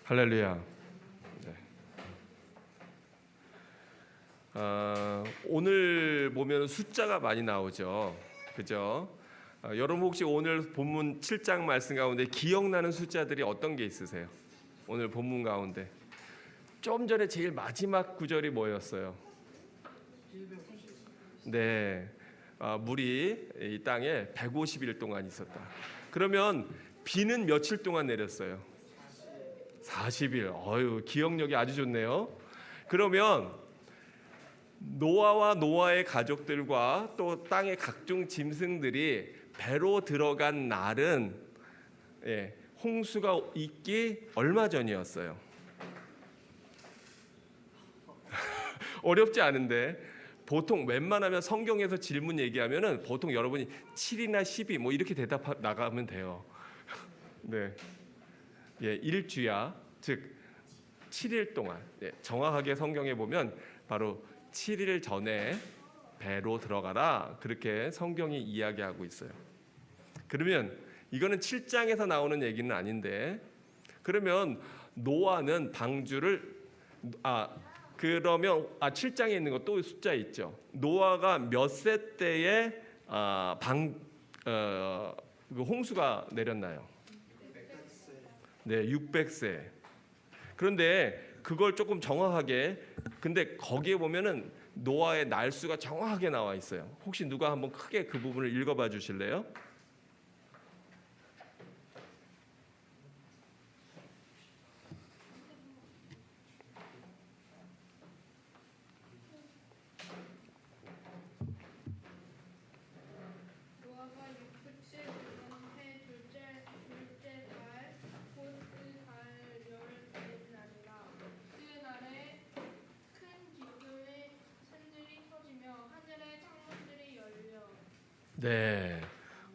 할렐루야. 네. 오늘 보면 숫자가 많이 나오죠. 그죠? 여러분 혹시 오늘 본문 7장 말씀 가운데 기억나는 숫자들이 어떤 게 있으세요? 오늘 본문 가운데 좀 전에 제일 마지막 구절이 뭐였어요? 네, 물이 이 땅에 150일 동안 있었다. 그러면 비는 며칠 동안 내렸어요? 40일. 어유, 기억력이 아주 좋네요. 그러면 노아와 노아의 가족들과 또 땅의 각종 짐승들이 배로 들어간 날은 홍수가 있기 얼마 전이었어요? 어렵지 않은데 보통 웬만하면 성경에서 질문 얘기하면은 보통 여러분이 7이나 12 뭐 이렇게 대답 나가면 돼요. 네. 일주야, 즉 7일 동안, 정확하게 성경에 보면 바로 7일 전에 배로 들어가라, 그렇게 성경이 이야기하고 있어요. 그러면 이거는 7장에서 나오는 얘기는 아닌데, 그러면 노아는 방주를 그러면 7장에 있는 거 또 숫자 있죠. 노아가 몇 세 때에 홍수가 내렸나요? 네, 600세. 그런데 그걸 조금 정확하게, 근데 거기에 보면은 노아의 날수가 정확하게 나와 있어요. 혹시 누가 한번 크게 그 부분을 읽어봐 주실래요? 노아가 600세 되던 해 둘째 달 곧 그 달 열흘 날이라. 그 날에 큰 기둥의 샘들이 터지며 하늘의 창문들이 열려. 네.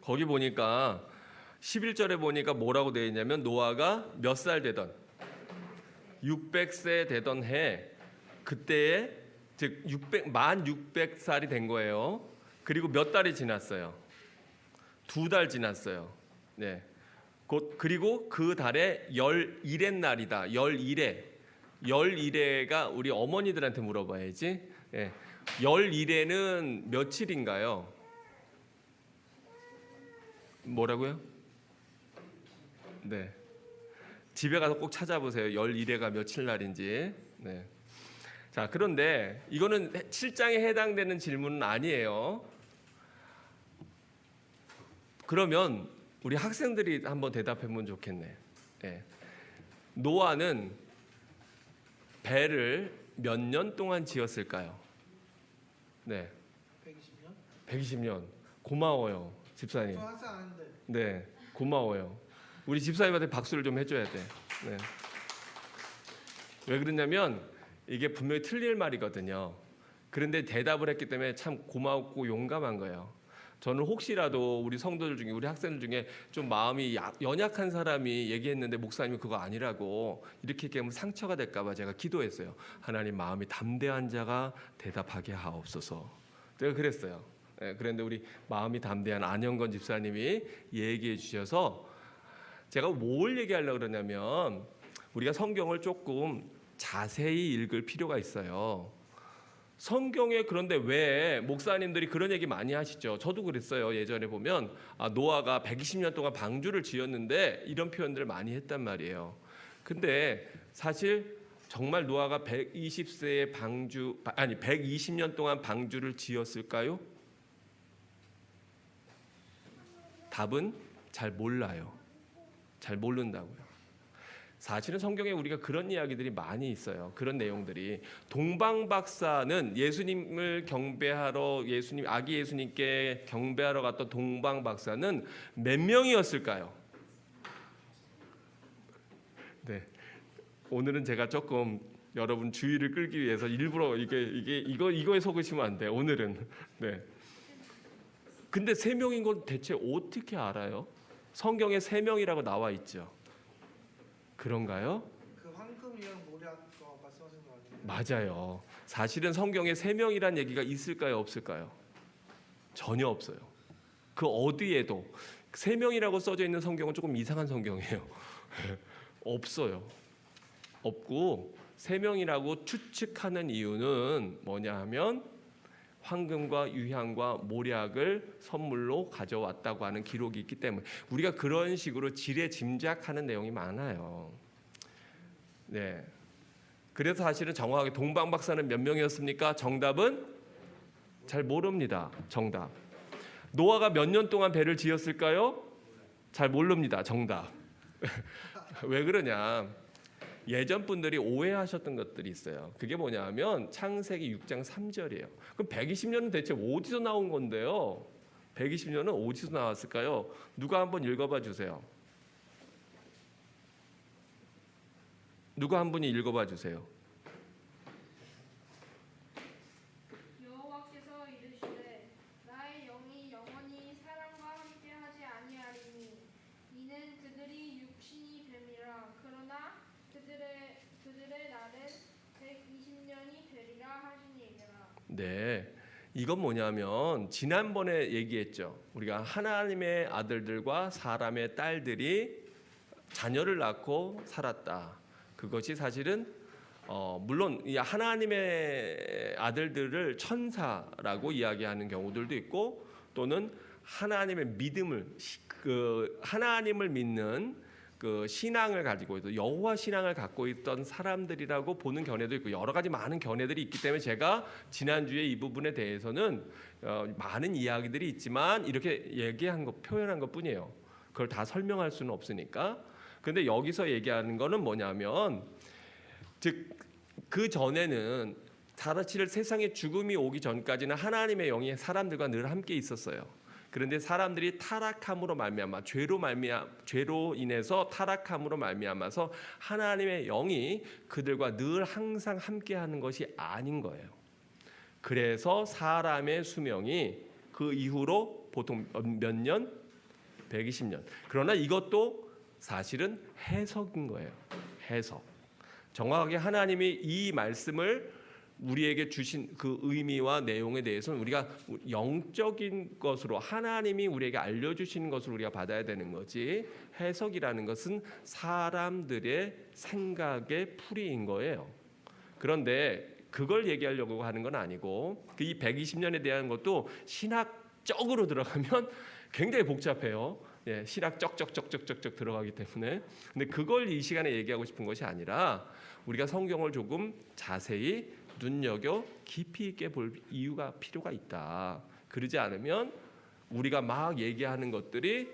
거기 보니까 11절에 보니까 뭐라고 되어 있냐면 노아가 몇 살 되던 600세 되던 해 그때에 즉 1600살이 된 거예요. 그리고 몇 달이 지났어요? 2달 지났어요. 네. 그리고 그 달에 11의 날이다. 11회가 우리 어머니들한테 물어봐야지. 11회는 며칠인가요? 뭐라고요? 네. 집에 가서 꼭 찾아보세요. 11회가 며칠 날인지. 네. 자, 그런데 이거는 7장에 해당되는 질문은 아니에요. 그러면 우리 학생들이 한번 대답해보면 좋겠네. 노아는 배를 몇 년 동안 지었을까요? 네. 120년. 고마워요, 집사님. 네, 고마워요. 우리 집사님한테 박수를 좀 해줘야 돼. 네. 왜 그러냐면 이게 분명히 틀릴 말이거든요. 그런데 대답을 했기 때문에 참 고맙고 용감한 거예요. 저는 혹시라도 우리 성도들 중에, 우리 학생들 중에 좀 마음이 연약한 사람이 얘기했는데 목사님이 그거 아니라고 이렇게 얘기하면 상처가 될까 봐 제가 기도했어요. 하나님, 마음이 담대한 자가 대답하게 하옵소서. 제가 그랬어요. 그런데 우리 마음이 담대한 안영건 집사님이 얘기해 주셔서 제가 뭘 얘기하려고 그러냐면 우리가 성경을 조금 자세히 읽을 필요가 있어요. 성경에, 그런데 왜 목사님들이 그런 얘기 많이 하시죠? 저도 그랬어요. 예전에 보면 노아가 120년 동안 방주를 지었는데 이런 표현들을 많이 했단 말이에요. 근데 사실 정말 노아가 120년 동안 방주를 지었을까요? 답은 잘 몰라요. 잘 모른다고요. 사실은 성경에 우리가 그런 이야기들이 많이 있어요. 그런 내용들이. 동방박사는 예수님을 경배하러, 아기 예수님께 경배하러 갔던 동방박사는 몇 명이었을까요? 네. 오늘은 제가 조금 여러분 주의를 끌기 위해서 일부러 이거에 속으시면 안 돼요. 오늘은. 네. 근데 3명인 건 대체 어떻게 알아요? 성경에 3명이라고 나와 있죠. 그런가요? 그 황금이랑 모략 거 말씀하신 거 아니에요? 맞아요. 사실은 성경에 3명이란 얘기가 있을까요, 없을까요? 전혀 없어요. 그 어디에도 3명이라고 써져 있는 성경은 조금 이상한 성경이에요. 없어요. 없고 3명이라고 추측하는 이유는 뭐냐 하면 황금과 유향과 모략을 선물로 가져왔다고 하는 기록이 있기 때문에 우리가 그런 식으로 지레 짐작하는 내용이 많아요. 네. 그래서 사실은 정확하게 동방박사는 몇 명이었습니까? 정답은 잘 모릅니다. 정답. 노아가 몇 년 동안 배를 지었을까요? 잘 모릅니다. 정답. 왜 그러냐? 예전 분들이 오해하셨던 것들이 있어요. 그게 뭐냐면 창세기 6장 3절이에요. 그럼 120년은 대체 어디서 나온 건데요? 120년은 어디서 나왔을까요? 누가 한번 읽어봐 주세요. 누가 한 분이 읽어봐 주세요. 여호와께서 이르시되 나의 영이 영원히 사람과 함께하지 아니하리니 이는 그들이 육신이 됨이라 그러나 그들의 날은 120년이 되리라 하시니이더라. 네, 이건 뭐냐면 지난번에 얘기했죠. 우리가 하나님의 아들들과 사람의 딸들이 자녀를 낳고 살았다. 그것이 사실은 물론 이 하나님의 아들들을 천사라고 이야기하는 경우들도 있고 또는 하나님의 믿음을 하나님을 믿는 그 신앙을 가지고 있던 여호와 신앙을 갖고 있던 사람들이라고 보는 견해도 있고 여러 가지 많은 견해들이 있기 때문에 제가 지난주에 이 부분에 대해서는 많은 이야기들이 있지만 이렇게 얘기한 것 표현한 것뿐이에요. 그걸 다 설명할 수는 없으니까. 근데 여기서 얘기하는 거는 뭐냐면 즉 그 전에는 사실 세상에 죽음이 오기 전까지는 하나님의 영이 사람들과 늘 함께 있었어요. 그런데 사람들이 타락함으로 말미암아 죄로 인해서 타락함으로 말미암아서 하나님의 영이 그들과 늘 항상 함께하는 것이 아닌 거예요. 그래서 사람의 수명이 그 이후로 보통 몇 년? 120년. 그러나 이것도 사실은 해석인 거예요. 해석. 정확하게 하나님이 이 말씀을 우리에게 주신 그 의미와 내용에 대해서는 우리가 영적인 것으로 하나님이 우리에게 알려주시는 것으로 우리가 받아야 되는 거지 해석이라는 것은 사람들의 생각의 풀이인 거예요. 그런데 그걸 얘기하려고 하는 건 아니고 이 120년에 대한 것도 신학적으로 들어가면 굉장히 복잡해요. 예, 신학 쩍쩍쩍쩍쩍 들어가기 때문에. 근데 그걸 이 시간에 얘기하고 싶은 것이 아니라 우리가 성경을 조금 자세히 눈여겨 깊이 있게 볼 이유가 필요가 있다. 그러지 않으면 우리가 막 얘기하는 것들이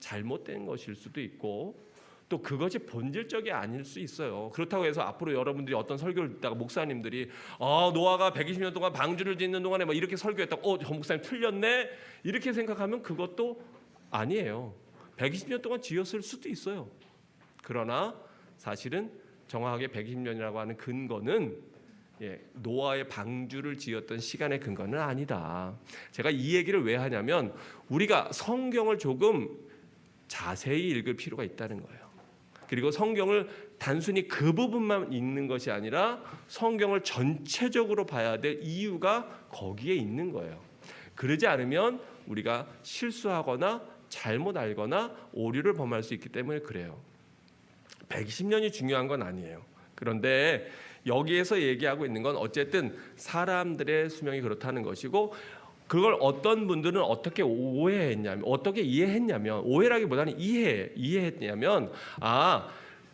잘못된 것일 수도 있고 또 그것이 본질적이 아닐 수 있어요. 그렇다고 해서 앞으로 여러분들이 어떤 설교를 듣다가 목사님들이 노아가 120년 동안 방주를 짓는 동안에 막 이렇게 설교했다고 저 목사님 틀렸네 이렇게 생각하면 그것도 아니에요. 120년 동안 지었을 수도 있어요. 그러나 사실은 정확하게 120년이라고 하는 근거는 노아의 방주를 지었던 시간의 근거는 아니다. 제가 이 얘기를 왜 하냐면 우리가 성경을 조금 자세히 읽을 필요가 있다는 거예요. 그리고 성경을 단순히 그 부분만 읽는 것이 아니라 성경을 전체적으로 봐야 될 이유가 거기에 있는 거예요. 그러지 않으면 우리가 실수하거나 잘못 알거나 오류를 범할 수 있기 때문에 그래요. 120년이 중요한 건 아니에요. 그런데 여기에서 얘기하고 있는 건 어쨌든 사람들의 수명이 그렇다는 것이고 그걸 어떤 분들은 어떻게 오해했냐면 어떻게 이해했냐면 오해라기보다는 이해했냐면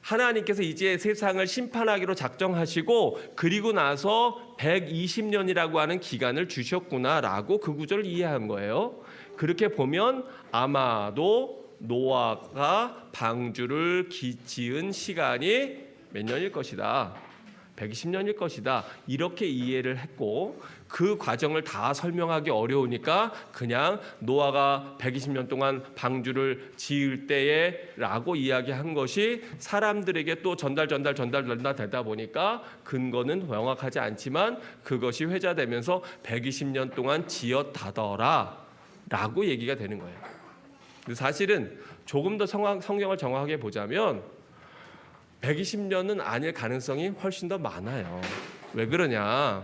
하나님께서 이제 세상을 심판하기로 작정하시고 그리고 나서 120년이라고 하는 기간을 주셨구나라고 그 구절을 이해한 거예요. 그렇게 보면 아마도 노아가 방주를 지은 시간이 몇 년일 것이다. 120년일 것이다. 이렇게 이해를 했고 그 과정을 다 설명하기 어려우니까 그냥 노아가 120년 동안 방주를 지을 때에 라고 이야기한 것이 사람들에게 또 전달되다 보니까 근거는 명확하지 않지만 그것이 회자되면서 120년 동안 지었다더라 라고 얘기가 되는 거예요. 사실은 조금 더 성경을 정확하게 보자면 120년은 아닐 가능성이 훨씬 더 많아요. 왜 그러냐?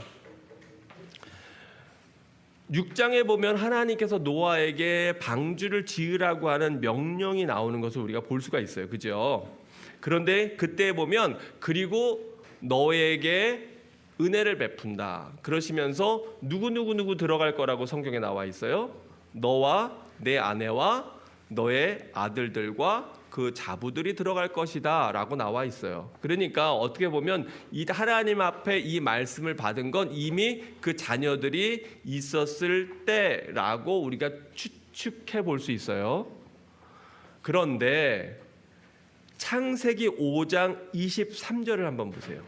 6장에 보면 하나님께서 노아에게 방주를 지으라고 하는 명령이 나오는 것을 우리가 볼 수가 있어요. 그죠? 그런데 그때 보면 그리고 너에게 은혜를 베푼다. 그러시면서 누구 들어갈 거라고 성경에 나와 있어요. 너와 내 아내와 너의 아들들과 그 자부들이 들어갈 것이다 라고 나와 있어요. 그러니까 어떻게 보면 이 하나님 앞에 이 말씀을 받은 건 이미 그 자녀들이 있었을 때라고 우리가 추측해 볼 수 있어요. 그런데 창세기 5장 23절을 한번 보세요.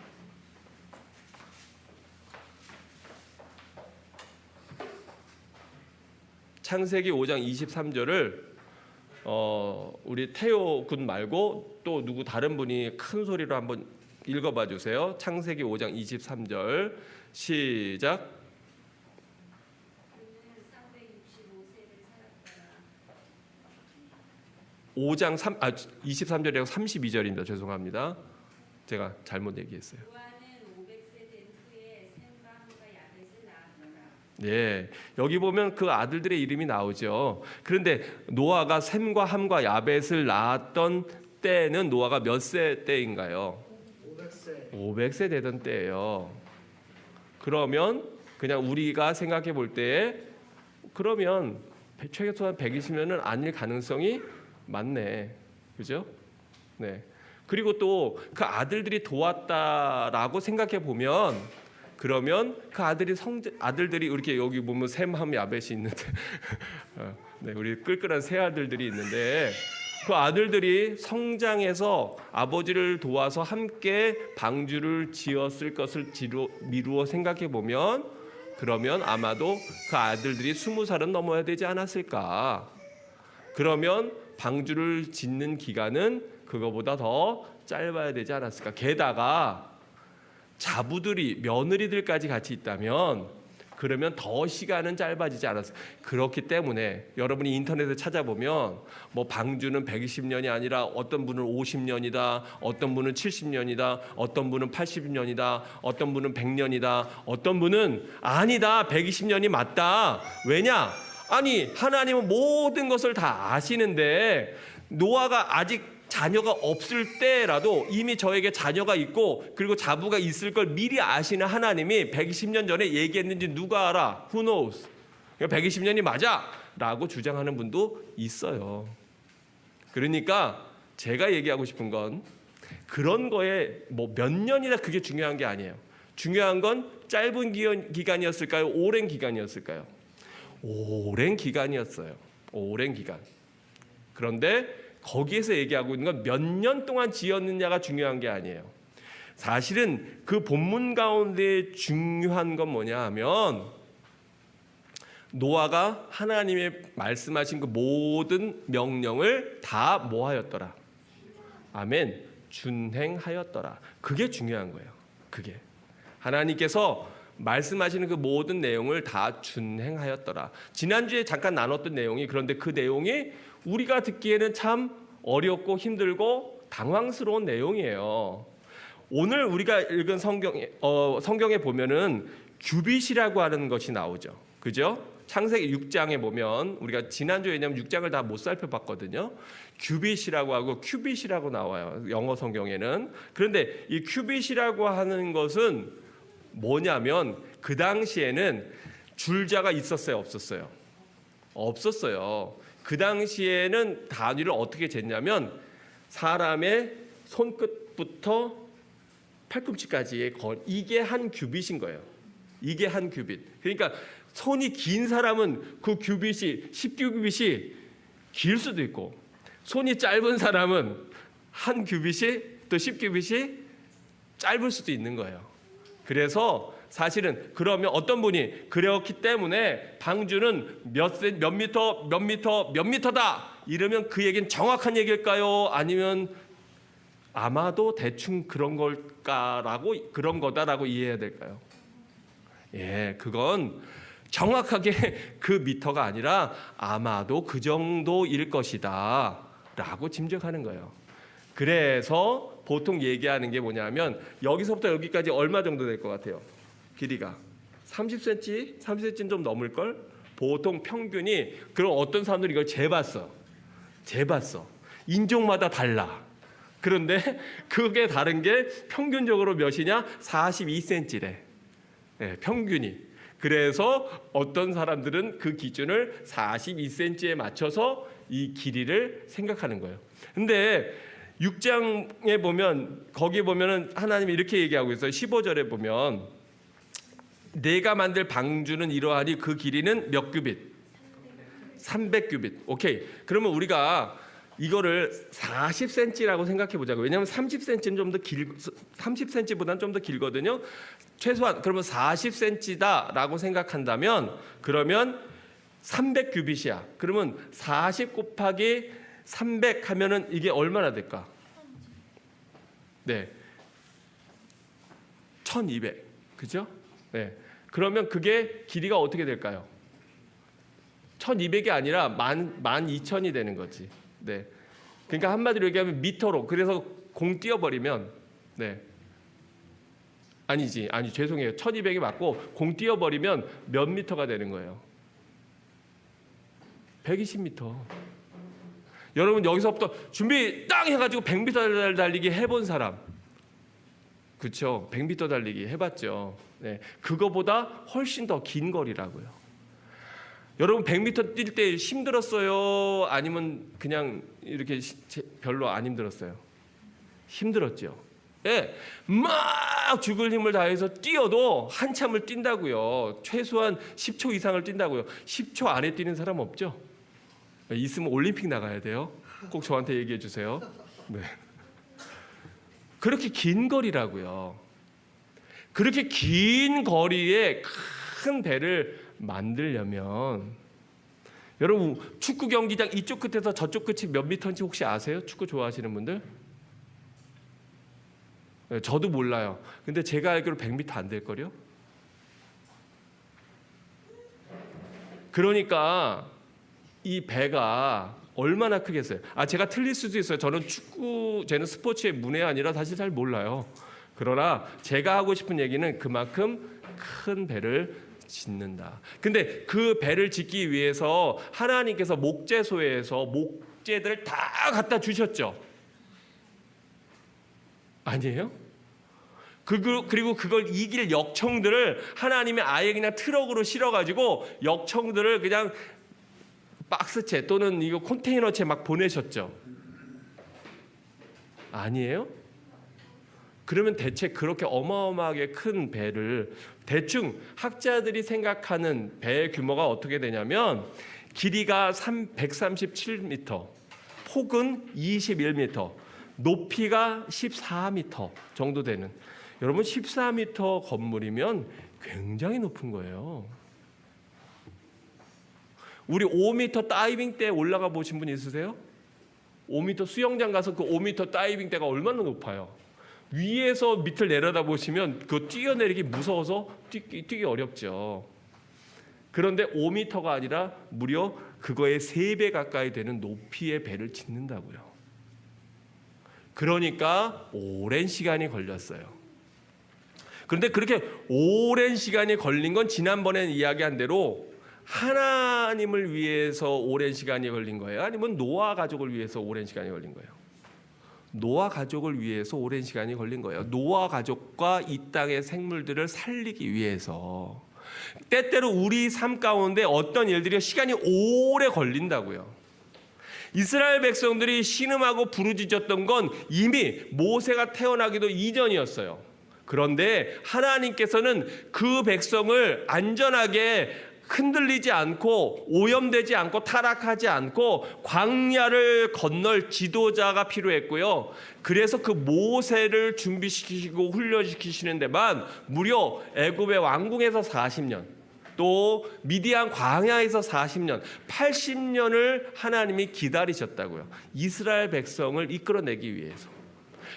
창세기 5장 23절을 우리 태호 군 말고 또 누구 다른 분이 큰 소리로 한번 읽어봐 주세요. 창세기 5장 23절 시작. 5장 23절이라고 32절입니다. 죄송합니다. 제가 잘못 얘기했어요. 예, 여기 보면 그 아들들의 이름이 나오죠. 그런데 노아가 셈과 함과 야벳을 낳았던 때는 노아가 몇 세 때인가요? 500세 되던 때예요. 그러면 그냥 우리가 생각해 볼 때에 그러면 최소한 120년은 아닐 가능성이 많네. 그죠? 네. 그리고 또 그 아들들이 도왔다라고 생각해 보면 그러면 그 아들들이 이렇게 여기 보면 셈함 야벳이 있는데 네, 우리 끌끌한 세 아들들이 있는데 그 아들들이 성장해서 아버지를 도와서 함께 방주를 지었을 것을 미루어 생각해 보면 그러면 아마도 그 아들들이 20살은 넘어야 되지 않았을까. 그러면 방주를 짓는 기간은 그거보다 더 짧아야 되지 않았을까. 게다가 자부들이 며느리들까지 같이 있다면 그러면 더 시간은 짧아지지 않았어요. 그렇기 때문에 여러분이 인터넷에 찾아보면 뭐 방주는 120년이 아니라 어떤 분은 50년이다, 어떤 분은 70년이다, 어떤 분은 80년이다, 어떤 분은 100년이다, 어떤 분은 아니다 120년이 맞다. 왜냐? 아니 하나님은 모든 것을 다 아시는데 노아가 아직 자녀가 없을 때라도 이미 저에게 자녀가 있고 그리고 자부가 있을 걸 미리 아시는 하나님이 120년 전에 얘기했는지 누가 알아? Who knows? 120년이 맞아 라고 주장하는 분도 있어요. 그러니까 제가 얘기하고 싶은 건 그런 거에 뭐 몇 년이나 그게 중요한 게 아니에요. 중요한 건 짧은 기간이었을까요? 오랜 기간이었을까요? 오랜 기간이었어요. 오랜 기간. 그런데 거기에서 얘기하고 있는 건 몇 년 동안 지었느냐가 중요한 게 아니에요. 사실은 그 본문 가운데 중요한 건 뭐냐 하면 노아가 하나님의 말씀하신 그 모든 명령을 다 뭐하였더라? 아멘. 준행하였더라. 그게 중요한 거예요. 그게 하나님께서 말씀하시는 그 모든 내용을 다 준행하였더라. 지난주에 잠깐 나눴던 내용이 그런데 그 내용이 우리가 듣기에는 참 어렵고 힘들고 당황스러운 내용이에요. 오늘 우리가 읽은 성경에 보면은 규빗이라고 하는 것이 나오죠. 그죠? 창세기 6장에 보면 우리가 지난주에 왜냐하면 6장을 다 못 살펴봤거든요. 규빗이라고 하고 큐빗이라고 나와요. 영어 성경에는. 그런데 이 큐빗이라고 하는 것은 뭐냐면 그 당시에는 줄자가 있었어요, 없었어요? 없었어요. 그 당시에는 단위를 어떻게 쟀냐면 사람의 손끝부터 팔꿈치까지의 이게 한 규빗인 거예요. 이게 한 규빗. 그러니까 손이 긴 사람은 그 규빗이 10규빗이 길 수도 있고 손이 짧은 사람은 한 규빗이 또 10규빗이 짧을 수도 있는 거예요. 그래서 사실은 그러면 어떤 분이 그렇기 때문에 방주는 몇 미터다 이러면 그 얘기는 정확한 얘기일까요? 아니면 아마도 대충 그런 거다라고 이해해야 될까요? 예, 그건 정확하게 그 미터가 아니라 아마도 그 정도일 것이다 라고 짐작하는 거예요. 그래서 보통 얘기하는 게 뭐냐면 여기서부터 여기까지 얼마 정도 될 것 같아요? 길이가 30cm, 30cm 좀 넘을걸? 보통 평균이 그럼 어떤 사람들이 이걸 재봤어. 인종마다 달라. 그런데 그게 다른 게 평균적으로 몇이냐? 42cm래. 네, 평균이. 그래서 어떤 사람들은 그 기준을 42cm에 맞춰서 이 길이를 생각하는 거예요. 근데 6장에 보면 거기 보면은 하나님이 이렇게 얘기하고 있어요. 15절에 보면 내가 만들 방주는 이러하니 그 길이는 몇 규빗? 300규빗. 오케이. 그러면 우리가 이거를 40cm라고 생각해 보자고. 왜냐하면 30cm는 좀 더 30cm보다는 좀 더 길거든요. 최소한 그러면 40cm다라고 생각한다면 그러면 300규빗이야. 그러면 40 곱하기 300 하면은 이게 얼마나 될까? 네. 1200. 그죠? 네. 그러면 그게 길이가 어떻게 될까요? 1200이 아니라 12,000이 되는 거지. 네. 그러니까 한마디로 얘기하면 미터로. 그래서 공 띄어버리면 네. 아니 죄송해요. 1200이 맞고 공 띄어버리면 몇 미터가 되는 거예요? 120m. 여러분 여기서부터 준비 땅 해가지고 100m 달리기 해본 사람, 그렇죠? 100m 달리기 해봤죠. 네, 그거보다 훨씬 더 긴 거리라고요. 여러분 100m 뛸 때 힘들었어요? 아니면 그냥 이렇게 별로 안 힘들었어요? 힘들었죠. 예, 막 죽을 힘을 다해서 뛰어도 한참을 뛴다고요. 최소한 10초 이상을 뛴다고요. 10초 안에 뛰는 사람 없죠? 있으면 올림픽 나가야 돼요. 꼭 저한테 얘기해 주세요. 네. 그렇게 긴 거리라고요. 그렇게 긴 거리에 큰 배를 만들려면 여러분 축구 경기장 이쪽 끝에서 저쪽 끝이 몇 미터인지 혹시 아세요? 축구 좋아하시는 분들? 네, 저도 몰라요. 근데 제가 알기로 100m 안 될걸요? 그러니까 이 배가 얼마나 크겠어요? 제가 틀릴 수도 있어요. 저는 쟤는 스포츠의 문외한이라 사실 잘 몰라요. 그러나 제가 하고 싶은 얘기는 그만큼 큰 배를 짓는다. 근데 그 배를 짓기 위해서 하나님께서 목재소에서 목재들을 다 갖다 주셨죠. 아니에요? 그리고 그걸 이길 역청들을 하나님이 아예 그냥 트럭으로 실어가지고 역청들을 그냥 박스채 또는 이거 컨테이너채 막 보내셨죠. 아니에요? 그러면 대체 그렇게 어마어마하게 큰 배를 대충 학자들이 생각하는 배의 규모가 어떻게 되냐면 길이가 137m, 폭은 21m, 높이가 14m 정도 되는, 여러분 14m 건물이면 굉장히 높은 거예요. 우리 5m 다이빙 때 올라가 보신 분 있으세요? 5m 수영장 가서 그 5m 다이빙 때가 얼마나 높아요? 위에서 밑을 내려다 보시면 그거 뛰어내리기 무서워서 뛰기 어렵죠. 그런데 5m가 아니라 무려 그거의 3배 가까이 되는 높이의 배를 짓는다고요. 그러니까 오랜 시간이 걸렸어요. 그런데 그렇게 오랜 시간이 걸린 건 지난번에 이야기한 대로 하나님을 위해서 오랜 시간이 걸린 거예요? 아니면 노아 가족을 위해서 오랜 시간이 걸린 거예요? 노아 가족을 위해서 오랜 시간이 걸린 거예요. 노아 가족과 이 땅의 생물들을 살리기 위해서. 때때로 우리 삶 가운데 어떤 일들이 시간이 오래 걸린다고요. 이스라엘 백성들이 신음하고 부르짖었던 건 이미 모세가 태어나기도 이전이었어요. 그런데 하나님께서는 그 백성을 안전하게 흔들리지 않고 오염되지 않고 타락하지 않고 광야를 건널 지도자가 필요했고요. 그래서 그 모세를 준비시키시고 훈련시키시는 데만 무려 애굽의 왕궁에서 40년, 또 미디안 광야에서 40년, 80년을 하나님이 기다리셨다고요. 이스라엘 백성을 이끌어내기 위해서.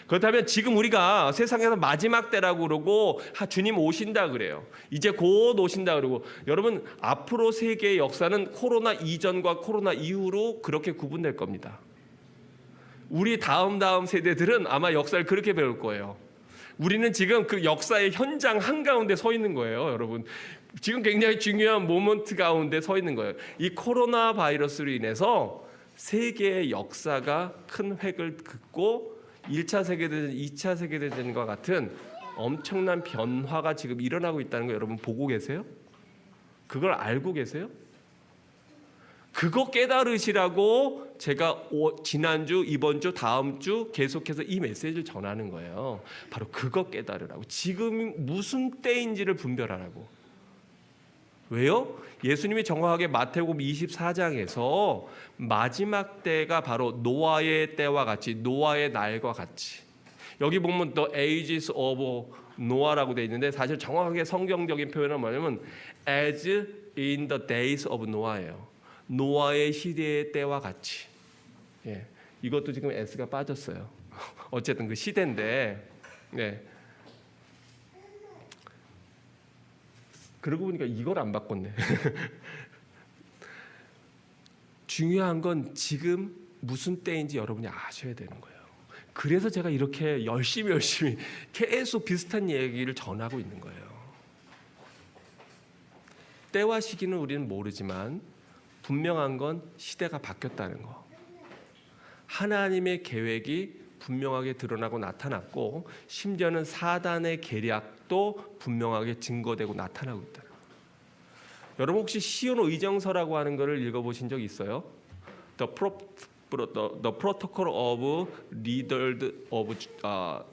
그렇다면 지금 우리가 세상에서 마지막 때라고 그러고 주님 오신다 그래요. 이제 곧 오신다 그러고, 여러분 앞으로 세계의 역사는 코로나 이전과 코로나 이후로 그렇게 구분될 겁니다. 우리 다음 세대들은 아마 역사를 그렇게 배울 거예요. 우리는 지금 그 역사의 현장 한가운데 서 있는 거예요. 여러분 지금 굉장히 중요한 모먼트 가운데 서 있는 거예요. 이 코로나 바이러스로 인해서 세계의 역사가 큰 획을 긋고 1차 세계대전, 2차 세계대전과 같은 엄청난 변화가 지금 일어나고 있다는 거 여러분 보고 계세요? 그걸 알고 계세요? 그거 깨달으시라고 제가 지난주, 이번 주, 다음 주 계속해서 이 메시지를 전하는 거예요. 바로 그거 깨달으라고. 지금 무슨 때인지를 분별하라고. 왜요? 예수님이 정확하게 마태복음 24장에서 마지막 때가 바로 노아의 때와 같이, 노아의 날과 같이. 여기 보면 The Ages of Noah라고 되어 있는데 사실 정확하게 성경적인 표현은 뭐냐면 As in the days of Noah예요. 노아의 시대의 때와 같이. 예, 이것도 지금 S가 빠졌어요. 어쨌든 그 시대인데, 네. 그러고 보니까 이걸 안 바꿨네. 중요한 건 지금 무슨 때인지 여러분이 아셔야 되는 거예요. 그래서 제가 이렇게 열심히 계속 비슷한 얘기를 전하고 있는 거예요. 때와 시기는 우리는 모르지만 분명한 건 시대가 바뀌었다는 거. 하나님의 계획이 분명하게 드러나고 나타났고 심지어는 사단의 계략도 분명하게 증거되고 나타나고 있다. 여러분 혹시 시온 의정서라고 하는 것을 읽어보신 적 있어요? The Protocol of Leaders of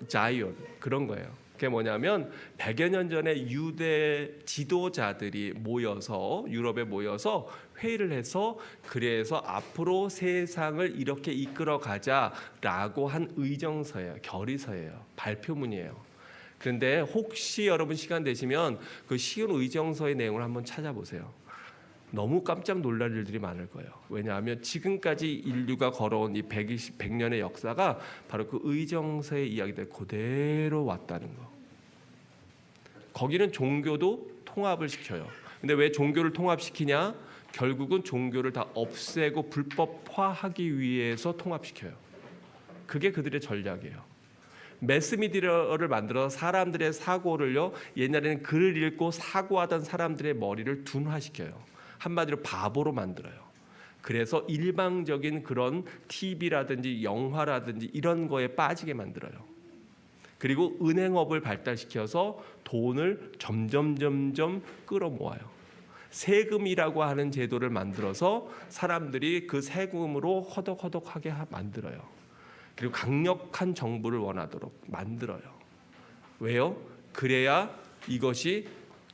Zion 그런 거예요. 그게 뭐냐면 100여 년 전에 유대 지도자들이 모여서 유럽에 모여서 회의를 해서 그래서 앞으로 세상을 이렇게 이끌어 가자라고 한 의정서예요. 결의서예요. 발표문이에요. 그런데 혹시 여러분 시간 되시면 그 시온 의정서의 내용을 한번 찾아보세요. 너무 깜짝 놀랄 일들이 많을 거예요. 왜냐하면 지금까지 인류가 걸어온 이 100년의 역사가 바로 그 의정서의 이야기들 그대로 왔다는 거. 거기는 종교도 통합을 시켜요. 근데 왜 종교를 통합시키냐? 결국은 종교를 다 없애고 불법화하기 위해서 통합시켜요. 그게 그들의 전략이에요. 매스미디어를 만들어서 사람들의 사고를요, 옛날에는 글을 읽고 사고하던 사람들의 머리를 둔화시켜요. 한마디로 바보로 만들어요. 그래서 일방적인 그런 TV라든지 영화라든지 이런 거에 빠지게 만들어요. 그리고 은행업을 발달시켜서 돈을 점점 끌어모아요. 세금이라고 하는 제도를 만들어서 사람들이 그 세금으로 허덕허덕하게 만들어요. 그리고 강력한 정부를 원하도록 만들어요. 왜요? 그래야 이것이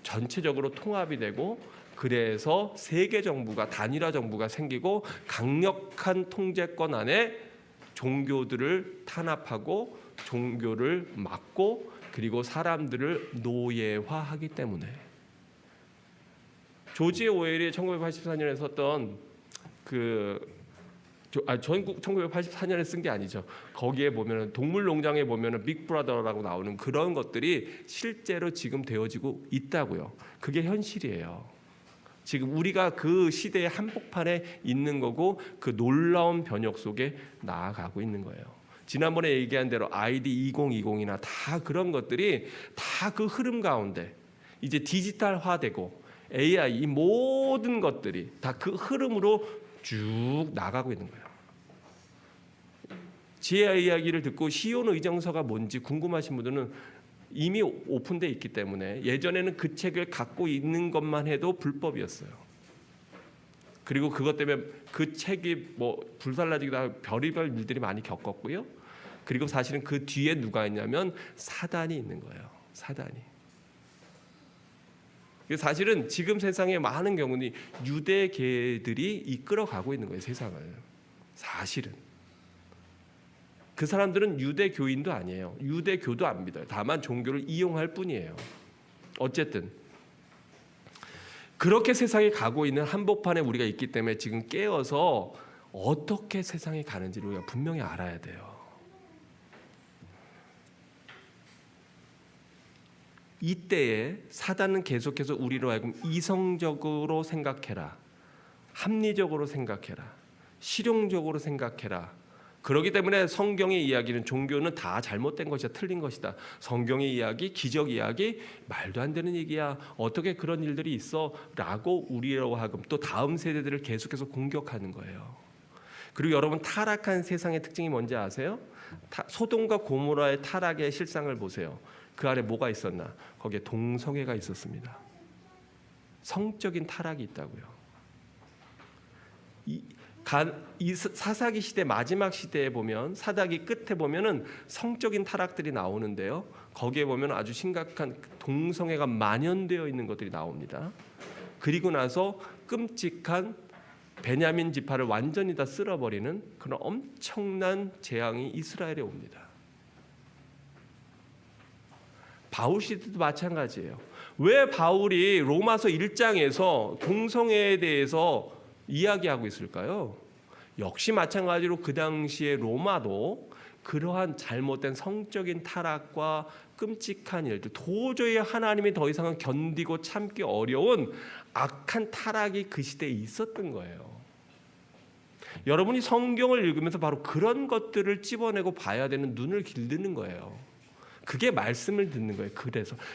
전체적으로 통합이 되고 그래서 세계 정부가 단일화 정부가 생기고 강력한 통제권 안에 종교들을 탄압하고 종교를 막고 그리고 사람들을 노예화하기 때문에 조지 오웰이 1984년에 썼던 1984년에 쓴 게 아니죠. 거기에 보면은 동물농장에 보면은 빅브라더라고 나오는 그런 것들이 실제로 지금 되어지고 있다고요. 그게 현실이에요. 지금 우리가 그 시대의 한복판에 있는 거고 그 놀라운 변혁 속에 나아가고 있는 거예요. 지난번에 얘기한 대로 ID 2020이나 다 그런 것들이 다 그 흐름 가운데 이제 디지털화되고 AI 이 모든 것들이 다 그 흐름으로 쭉 나가고 있는 거예요. 제 이야기를 듣고 시온 의정서가 뭔지 궁금하신 분들은 이미 오픈되어 있기 때문에 예전에는 그 책을 갖고 있는 것만 해도 불법이었어요. 그리고 그것 때문에 그 책이 뭐 불살라지기도 하고 별의별 일들이 많이 겪었고요. 그리고 사실은 그 뒤에 누가 있냐면 사단이 있는 거예요. 사단이. 사실은 지금 세상에 많은 경우는 유대계들이 이끌어가고 있는 거예요. 세상을. 사실은. 그 사람들은 유대교인도 아니에요. 유대교도 안 믿어요. 다만 종교를 이용할 뿐이에요. 어쨌든 그렇게 세상에 가고 있는 한복판에 우리가 있기 때문에 지금 깨어서 어떻게 세상에 가는지를 우리가 분명히 알아야 돼요. 이때에 사단은 계속해서 우리로 하여금 이성적으로 생각해라. 합리적으로 생각해라. 실용적으로 생각해라. 그렇기 때문에 성경의 이야기는 종교는 다 잘못된 것이다. 틀린 것이다. 성경의 이야기, 기적 이야기 말도 안 되는 얘기야. 어떻게 그런 일들이 있어? 라고 우리로 하여금 또 다음 세대들을 계속해서 공격하는 거예요. 그리고 여러분 타락한 세상의 특징이 뭔지 아세요? 소돔과 고모라의 타락의 실상을 보세요. 그 안에 뭐가 있었나? 거기에 동성애가 있었습니다. 성적인 타락이 있다고요. 이 사사기 시대 마지막 시대에 보면 사사기 끝에 보면은 성적인 타락들이 나오는데요. 거기에 보면 아주 심각한 동성애가 만연되어 있는 것들이 나옵니다. 그리고 나서 끔찍한 베냐민 지파를 완전히 다 쓸어버리는 그런 엄청난 재앙이 이스라엘에 옵니다. 바울 시대도 마찬가지예요. 왜 바울이 로마서 1장에서 동성애에 대해서 이야기하고 있을까요? 역시 마찬가지로 그 당시에 로마도 그러한 잘못된 성적인 타락과 끔찍한 일들, 도저히 하나님이 더 이상은 견디고 참기 어려운 악한 타락이 그 시대에 있었던 거예요. 여러분이 성경을 읽으면서 바로 그런 것들을 찝어내고 봐야 되는 눈을 길드는 거예요. 그게 말씀을 듣는 거예요.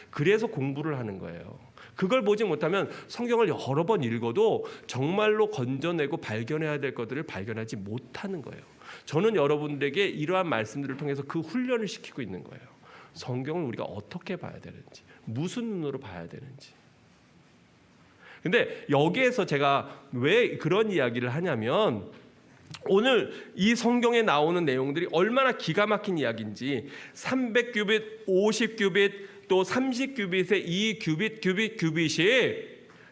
그래서 공부를 하는 거예요. 그걸 보지 못하면 성경을 여러 번 읽어도 정말로 건져내고 발견해야 될 것들을 발견하지 못하는 거예요. 저는 여러분들에게 이러한 말씀들을 통해서 그 훈련을 시키고 있는 거예요. 성경을 우리가 어떻게 봐야 되는지, 무슨 눈으로 봐야 되는지. 근데 여기에서 제가 왜 그런 이야기를 하냐면 오늘 이 성경에 나오는 내용들이 얼마나 기가 막힌 이야기인지 300규빗, 50규빗, 또 30규빗의 이 규빗이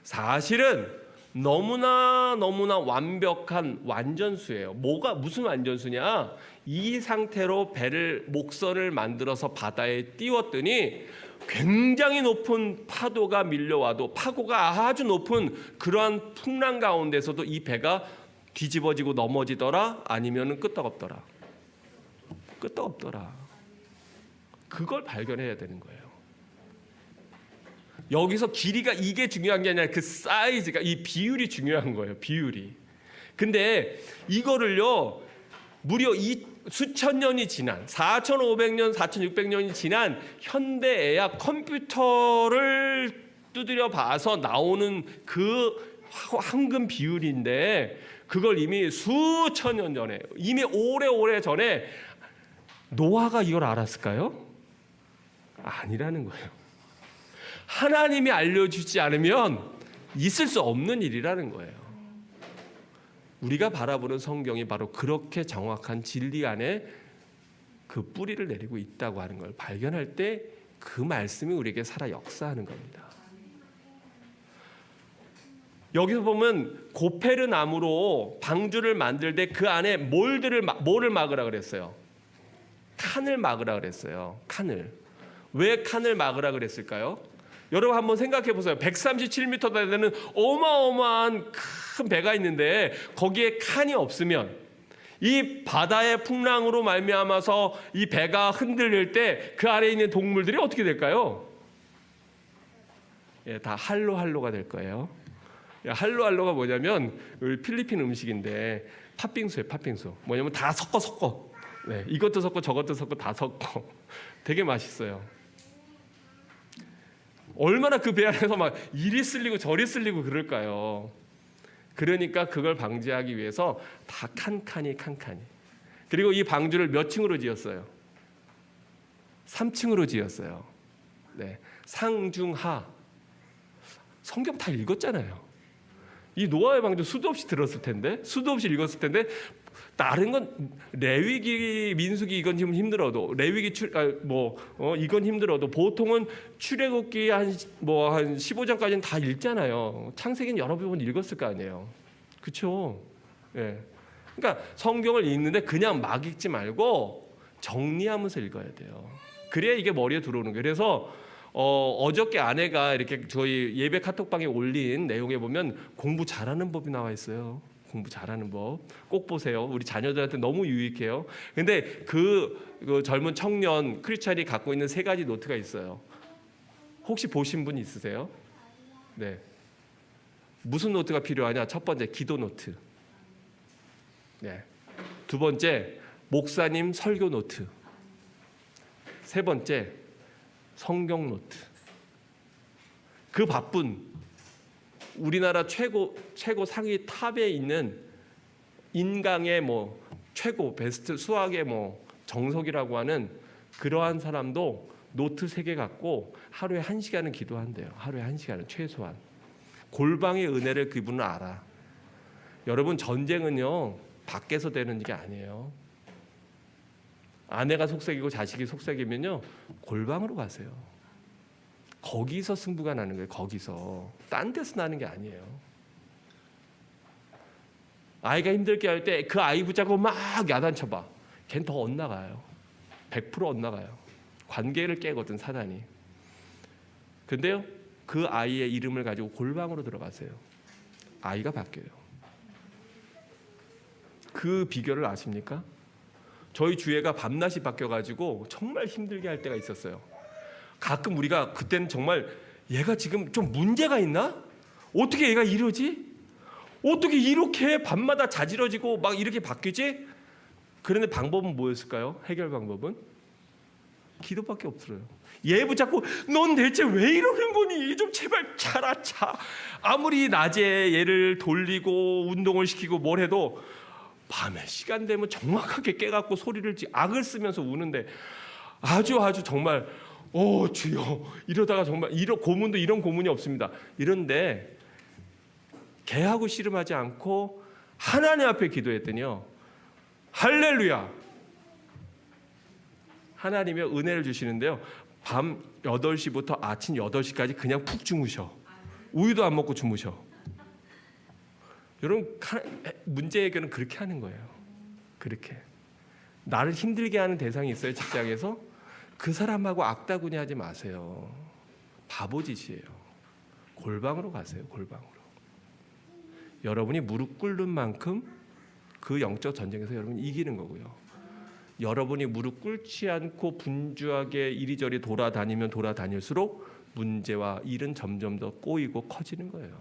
사실은 너무나 완벽한 완전수예요. 무슨 완전수냐? 이 상태로 목선을 만들어서 바다에 띄웠더니 굉장히 높은 파도가 밀려와도 파고가 아주 높은 그러한 풍랑 가운데서도 이 배가 뒤집어지고 넘어지더라? 아니면 끄떡없더라? 끄떡없더라. 그걸 발견해야 되는 거예요. 여기서 길이가 이게 중요한 게 아니라 그 사이즈가, 이 비율이 중요한 거예요. 비율이. 근데 이거를요 무려 수천 년이 지난 4,500년, 4,600년이 지난 현대에야 컴퓨터를 두드려 봐서 나오는 그 황금 비율인데 그걸 이미 수천 년 전에, 이미 오래오래 전에 노아가 이걸 알았을까요? 아니라는 거예요. 하나님이 알려주지 않으면 있을 수 없는 일이라는 거예요. 우리가 바라보는 성경이 바로 그렇게 정확한 진리 안에 그 뿌리를 내리고 있다고 하는 걸 발견할 때 그 말씀이 우리에게 살아 역사하는 겁니다. 여기서 보면 고페르 나무로 방주를 만들 때 그 안에 뭐를 막으라 그랬어요? 칸을 막으라 그랬어요. 칸을. 왜 칸을 막으라 그랬을까요? 여러분 한번 생각해 보세요. 137m 되는 어마어마한 큰 배가 있는데 거기에 칸이 없으면 이 바다의 풍랑으로 말미암아서 이 배가 흔들릴 때 그 안에 있는 동물들이 어떻게 될까요? 다 할로할로가 될 거예요. 할로할로가 뭐냐면 필리핀 음식인데 팥빙수예요. 팥빙수. 뭐냐면 다 섞어. 네, 이것도 섞고 저것도 섞고 다 섞어. 되게 맛있어요. 얼마나 그 배 안에서 막 이리 쓸리고 저리 쓸리고 그럴까요? 그러니까 그걸 방지하기 위해서 다 칸칸이. 그리고 이 방주를 몇 층으로 지었어요? 3층으로 지었어요. 네, 상중하. 성경 다 읽었잖아요. 이 노아의 방주 수도 없이 들었을 텐데, 수도 없이 읽었을 텐데 다른 건 레위기, 민수기 이건 좀 힘들어도 레위기 이건 힘들어도 보통은 출애굽기 한 15장까지는 다 읽잖아요. 창세기는 여러 번 읽었을 거 아니에요. 그렇죠? 예. 그러니까 성경을 읽는데 그냥 막 읽지 말고 정리하면서 읽어야 돼요. 그래야 이게 머리에 들어오는 거예요. 그래서 어저께 아내가 이렇게 저희 예배 카톡방에 올린 내용에 보면 공부 잘하는 법이 나와 있어요. 공부 잘하는 법 꼭 보세요. 우리 자녀들한테 너무 유익해요. 근데 그 젊은 청년 크리스찬이 갖고 있는 3가지 노트가 있어요. 혹시 보신 분 있으세요? 네. 무슨 노트가 필요하냐? 첫 번째 기도 노트. 네. 두 번째 목사님 설교 노트. 세 번째 성경 노트. 그 바쁜 우리나라 최고 상위 탑에 있는 인강의 뭐 최고 베스트 수학의 뭐 정석이라고 하는 그러한 사람도 노트 3개 갖고 하루에 1시간은 기도한대요. 하루에 1시간은 최소한. 골방의 은혜를 그분은 알아. 여러분, 전쟁은요 밖에서 되는 게 아니에요. 아내가 속삭이고 자식이 속삭이면요 골방으로 가세요. 거기서 승부가 나는 거예요. 거기서. 딴 데서 나는 게 아니에요. 아이가 힘들게 할 때 그 아이 붙잡고 막 야단쳐봐. 걔는 더 엇나가요. 100% 엇나가요. 관계를 깨거든 사단이. 근데요 그 아이의 이름을 가지고 골방으로 들어가세요. 아이가 바뀌어요. 그 비결을 아십니까? 저희 주애가 밤낮이 바뀌어가지고 정말 힘들게 할 때가 있었어요. 가끔 우리가 그때는 정말 얘가 지금 좀 문제가 있나? 어떻게 얘가 이러지? 어떻게 이렇게 밤마다 자지러지고 막 이렇게 바뀌지? 그런데 방법은 뭐였을까요? 해결 방법은? 기도밖에 없어요. 얘 붙잡고 넌 대체 왜 이러는 거니? 좀 제발 차라 차. 아무리 낮에 얘를 돌리고 운동을 시키고 뭘 해도 밤에 시간 되면 정확하게 깨갖고 소리를 악을 쓰면서 우는데 아주 정말 주여 이러다가 정말 이런 고문도 이런 고문이 없습니다. 이런데 개하고 씨름하지 않고 하나님 앞에 기도했더니요 할렐루야 하나님의 은혜를 주시는데요 밤 8시부터 아침 8시까지 그냥 푹 주무셔. 우유도 안 먹고 주무셔. 여러분 문제 해결은 그렇게 하는 거예요. 그렇게 나를 힘들게 하는 대상이 있어요. 직장에서 그 사람하고 악다구니 하지 마세요. 바보짓이에요. 골방으로 가세요. 골방으로. 여러분이 무릎 꿇는 만큼 그 영적 전쟁에서 여러분이 이기는 거고요. 여러분이 무릎 꿇지 않고 분주하게 이리저리 돌아다니면 돌아다닐수록 문제와 일은 점점 더 꼬이고 커지는 거예요.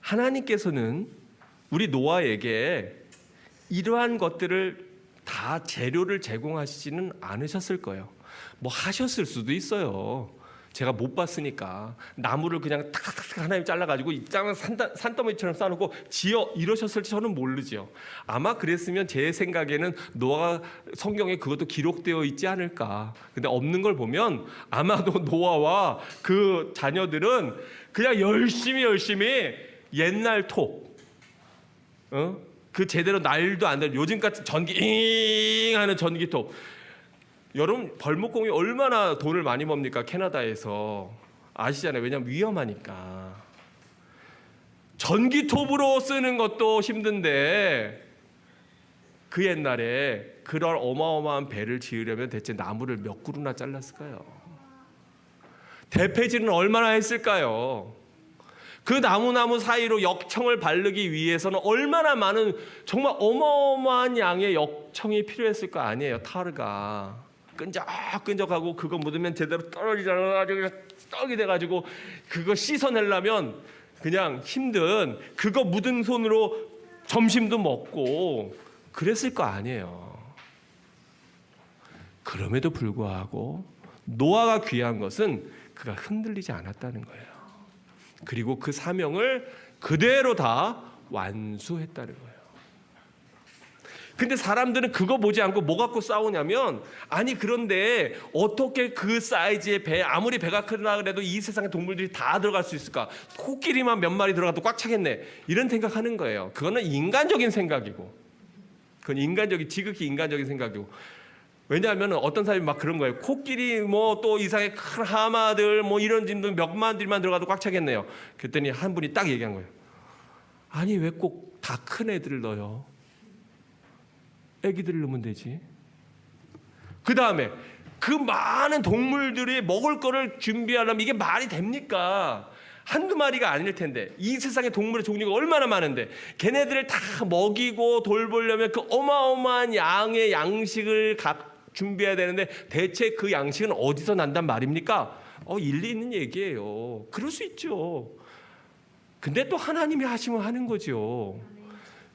하나님께서는 우리 노아에게 이러한 것들을 다 재료를 제공하시지는 않으셨을 거예요. 뭐 하셨을 수도 있어요. 제가 못 봤으니까 나무를 그냥 탁탁탁 하나님 잘라가지고 입장은 산더미처럼 쌓아놓고 지어 이러셨을지 저는 모르죠. 아마 그랬으면 제 생각에는 노아 성경에 그것도 기록되어 있지 않을까. 근데 없는 걸 보면 아마도 노아와 그 자녀들은 그냥 열심히 옛날 톱, 그 제대로 날도 안 되는 요즘같이 전기 잉 하는 전기톱. 여러분 벌목공이 얼마나 돈을 많이 법니까? 캐나다에서 아시잖아요. 왜냐하면 위험하니까. 전기톱으로 쓰는 것도 힘든데 그 옛날에 그런 어마어마한 배를 지으려면 대체 나무를 몇 그루나 잘랐을까요? 대패질은 얼마나 했을까요? 그 나무 사이로 역청을 바르기 위해서는 얼마나 많은 정말 어마어마한 양의 역청이 필요했을 거 아니에요. 타르가 끈적끈적하고 그거 묻으면 제대로 떨어지잖아. 떡이 돼가지고 그거 씻어내려면 그냥 힘든 그거 묻은 손으로 점심도 먹고 그랬을 거 아니에요. 그럼에도 불구하고 노아가 귀한 것은 그가 흔들리지 않았다는 거예요. 그리고 그 사명을 그대로 다 완수했다는 거예요. 근데 사람들은 그거 보지 않고 뭐 갖고 싸우냐면 아니 그런데 어떻게 그 사이즈의 배 아무리 배가 크다 그래도 이 세상의 동물들이 다 들어갈 수 있을까? 코끼리만 몇 마리 들어가도 꽉 차겠네. 이런 생각하는 거예요. 그거는 인간적인 생각이고 그건 지극히 인간적인 생각이고 왜냐하면 어떤 사람이 막 그런 거예요. 코끼리 뭐 또 이상의 큰 하마들 뭐 이런 짐들 몇만 들만 들어가도 꽉 차겠네요. 그랬더니 한 분이 딱 얘기한 거예요. 아니 왜 꼭 다 큰 애들을 넣어요? 애기들을 넣으면 되지. 그 다음에 그 많은 동물들이 먹을 거를 준비하려면 이게 말이 됩니까? 한두 마리가 아닐 텐데 이 세상에 동물의 종류가 얼마나 많은데 걔네들을 다 먹이고 돌보려면 그 어마어마한 양의 양식을 준비해야 되는데 대체 그 양식은 어디서 난단 말입니까? 일리 있는 얘기예요. 그럴 수 있죠. 근데 또 하나님이 하시면 하는 거죠.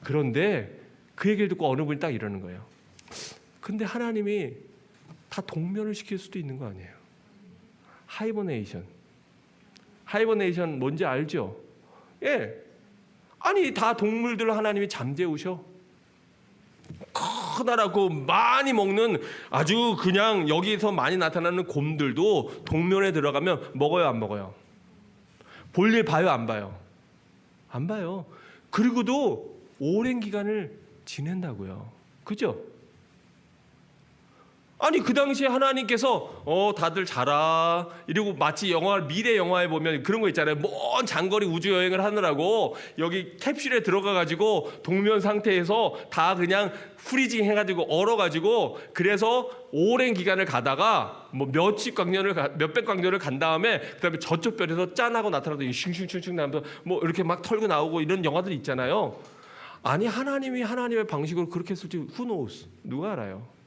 그런데 그 얘기를 듣고 어느 분이 딱 이러는 거예요. 근데 하나님이 다 동면을 시킬 수도 있는 거 아니에요. 하이버네이션. 하이버네이션 뭔지 알죠? 예. 아니 다 동물들 하나님이 잠재우셔. 커다랗고 많이 먹는 아주 그냥 여기서 많이 나타나는 곰들도 동면에 들어가면 먹어요, 안 먹어요? 볼일 봐요, 안 봐요? 안 봐요. 그리고도 오랜 기간을 지낸다고요. 그죠? 아니 그 당시에 하나님께서 다들 자라 이러고 마치 미래 영화에 보면 그런 거 있잖아요. 먼 장거리 우주 여행을 하느라고 여기 캡슐에 들어가 가지고 동면 상태에서 다 그냥 프리징 해가지고 얼어가지고 그래서 오랜 기간을 가다가 뭐 몇백 광년을 간 다음에 그다음에 저쪽 별에서 짠하고 나타나도 슝슝슝슝 나면서 뭐 이렇게 막 털고 나오고 이런 영화들 있잖아요. 아니 하나님이 하나님의 방식으로 그렇게 했을지 who knows? 누가 알아요?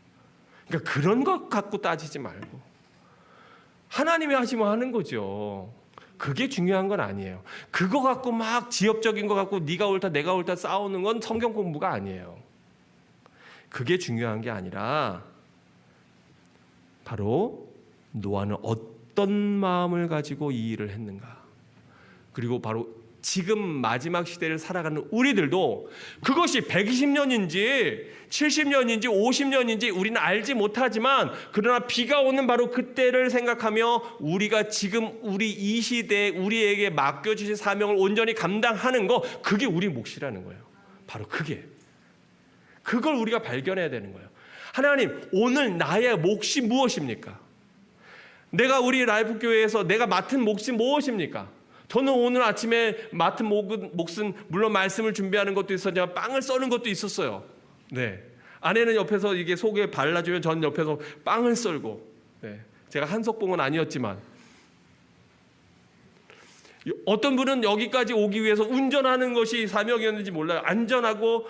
그러니까 그런 것 갖고 따지지 말고 하나님이 하시면 하는 거죠. 그게 중요한 건 아니에요. 그거 갖고 막 지엽적인 거 갖고 네가 옳다 내가 옳다 싸우는 건 성경 공부가 아니에요. 그게 중요한 게 아니라 바로 노아는 어떤 마음을 가지고 이 일을 했는가. 그리고 바로 지금 마지막 시대를 살아가는 우리들도 그것이 120년인지 70년인지 50년인지 우리는 알지 못하지만 그러나 비가 오는 바로 그때를 생각하며 우리가 지금 우리 이 시대에 우리에게 맡겨주신 사명을 온전히 감당하는 거, 그게 우리 몫이라는 거예요. 바로 그걸 우리가 발견해야 되는 거예요. 하나님, 오늘 나의 몫이 무엇입니까? 내가 우리 라이프 교회에서 내가 맡은 몫이 무엇입니까? 저는 오늘 아침에 맡은 몫은 물론 말씀을 준비하는 것도 있었지만 빵을 써는 것도 있었어요. 네. 아내는 옆에서 이게 속에 발라주면 전 옆에서 빵을 썰고, 네. 제가 한석봉은 아니었지만 어떤 분은 여기까지 오기 위해서 운전하는 것이 사명이었는지 몰라요. 안전하고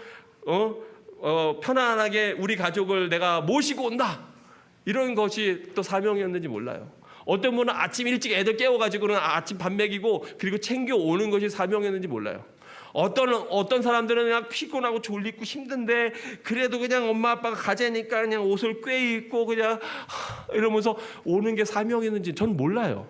편안하게 우리 가족을 내가 모시고 온다, 이런 것이 또 사명이었는지 몰라요. 어떤 분은 아침 일찍 애들 깨워가지고는 아침 밥 먹이고 그리고 챙겨오는 것이 사명이었는지 몰라요. 어떤 사람들은 그냥 피곤하고 졸리고 힘든데 그래도 그냥 엄마 아빠가 가자니까 그냥 옷을 꽤 입고 그냥 이러면서 오는 게 사명이었는지 전 몰라요.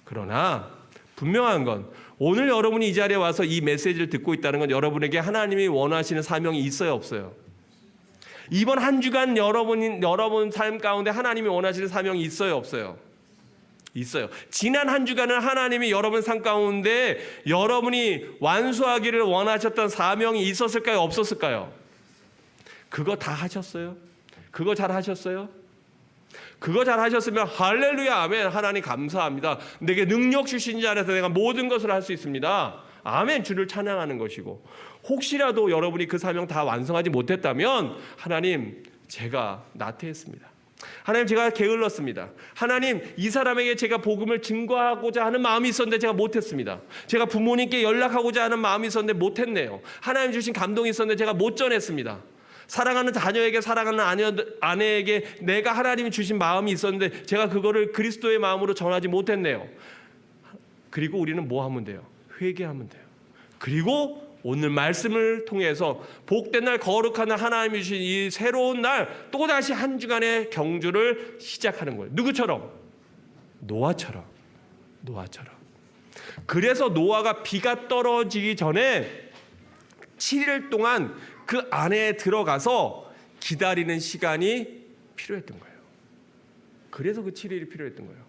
그러나 분명한 건 오늘 여러분이 이 자리에 와서 이 메시지를 듣고 있다는 건 여러분에게 하나님이 원하시는 사명이 있어요, 없어요? 이번 한 주간 여러분 삶 가운데 하나님이 원하시는 사명이 있어요, 없어요? 있어요. 지난 한 주간은 하나님이 여러분 삶 가운데 여러분이 완수하기를 원하셨던 사명이 있었을까요, 없었을까요? 그거 다 하셨어요? 그거 잘 하셨어요? 그거 잘 하셨으면 할렐루야 아멘, 하나님 감사합니다. 내게 능력 주신 자 안에서 내가 모든 것을 할 수 있습니다. 아멘, 주를 찬양하는 것이고, 혹시라도 여러분이 그 사명 다 완성하지 못했다면 하나님, 제가 나태했습니다. 하나님, 제가 게을렀습니다. 하나님, 이 사람에게 제가 복음을 증거하고자 하는 마음이 있었는데 제가 못했습니다. 제가 부모님께 연락하고자 하는 마음이 있었는데 못했네요. 하나님 주신 감동이 있었는데 제가 못 전했습니다. 사랑하는 자녀에게, 사랑하는 아내에게 내가 하나님이 주신 마음이 있었는데 제가 그거를 그리스도의 마음으로 전하지 못했네요. 그리고 우리는 뭐 하면 돼요? 회개하면 돼요. 그리고 오늘 말씀을 통해서 복된 날, 거룩한 날, 하나님이 주신 이 새로운 날, 또다시 한 주간의 경주를 시작하는 거예요. 누구처럼? 노아처럼. 그래서 노아가 비가 떨어지기 전에 7일 동안 그 안에 들어가서 기다리는 시간이 필요했던 거예요. 그래서 그 7일이 필요했던 거예요.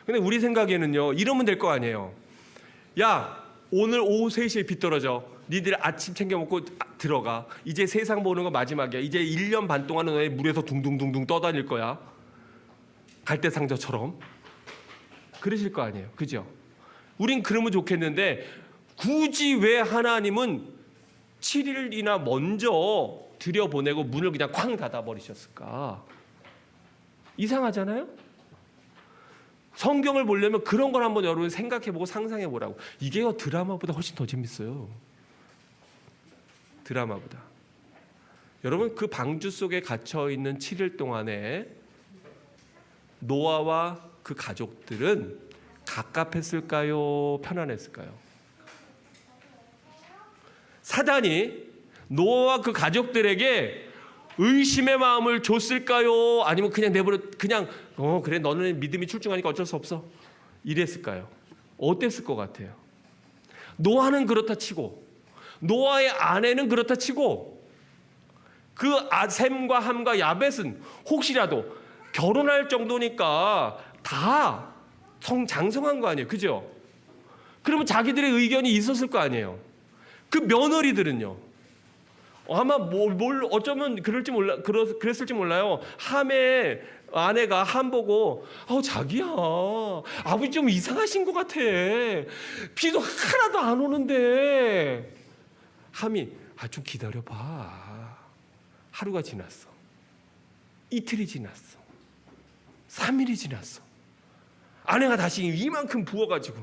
근데 우리 생각에는요, 이러면 될 거 아니에요. 야, 오늘 오후 3시에 비 떨어져. 니들 아침 챙겨 먹고 들어가. 이제 세상 보는 거 마지막이야. 이제 1년 반 동안은 너희 물에서 둥둥둥둥 떠다닐 거야. 갈대상자처럼. 그러실 거 아니에요. 그죠? 우린 그러면 좋겠는데 굳이 왜 하나님은 7일이나 먼저 들여보내고 문을 그냥 쾅 닫아버리셨을까? 이상하잖아요? 성경을 보려면 그런 걸 한번 여러분 생각해보고 상상해보라고. 이게 드라마보다 훨씬 더 재밌어요. 드라마보다. 여러분, 그 방주 속에 갇혀있는 7일 동안에 노아와 그 가족들은 갑갑했을까요? 편안했을까요? 사단이 노아와 그 가족들에게 의심의 마음을 줬을까요? 아니면 그냥 내버려 그냥 그래 너는 믿음이 출중하니까 어쩔 수 없어 이랬을까요? 어땠을 것 같아요? 노아는 그렇다 치고, 노아의 아내는 그렇다 치고, 그 셈과 함과 야벳은 혹시라도 결혼할 정도니까 다 장성한 거 아니에요, 그죠? 그러면 자기들의 의견이 있었을 거 아니에요. 그 며느리들은요, 아마 어쩌면 그랬을지 몰라요. 함의 아내가 함 보고, 자기야, 아버지 좀 이상하신 것 같아. 비도 하나도 안 오는데. 함이, 좀 기다려봐. 하루가 지났어. 이틀이 지났어. 3일이 지났어. 아내가 다시 이만큼 부어가지고,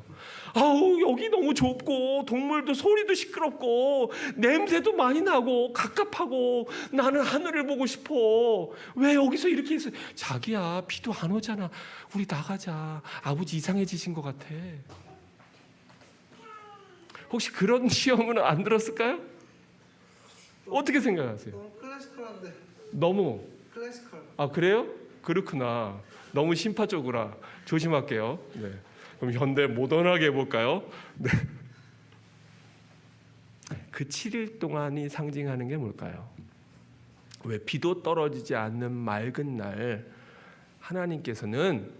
여기 너무 좁고 동물도 소리도 시끄럽고 냄새도 많이 나고 갑갑하고 나는 하늘을 보고 싶어. 왜 여기서 이렇게 있어? 자기야, 비도 안 오잖아. 우리 나가자. 아버지 이상해지신 것 같아. 혹시 그런 시험은 안 들었을까요? 어떻게 생각하세요? 너무 클래시컬한데. 너무. 클래시컬. 그래요? 그렇구나. 너무 심파적으로 조심할게요. 네. 그럼 현대 모던하게 해볼까요? 네. 그 7일 동안이 상징하는 게 뭘까요? 왜 비도 떨어지지 않는 맑은 날 하나님께서는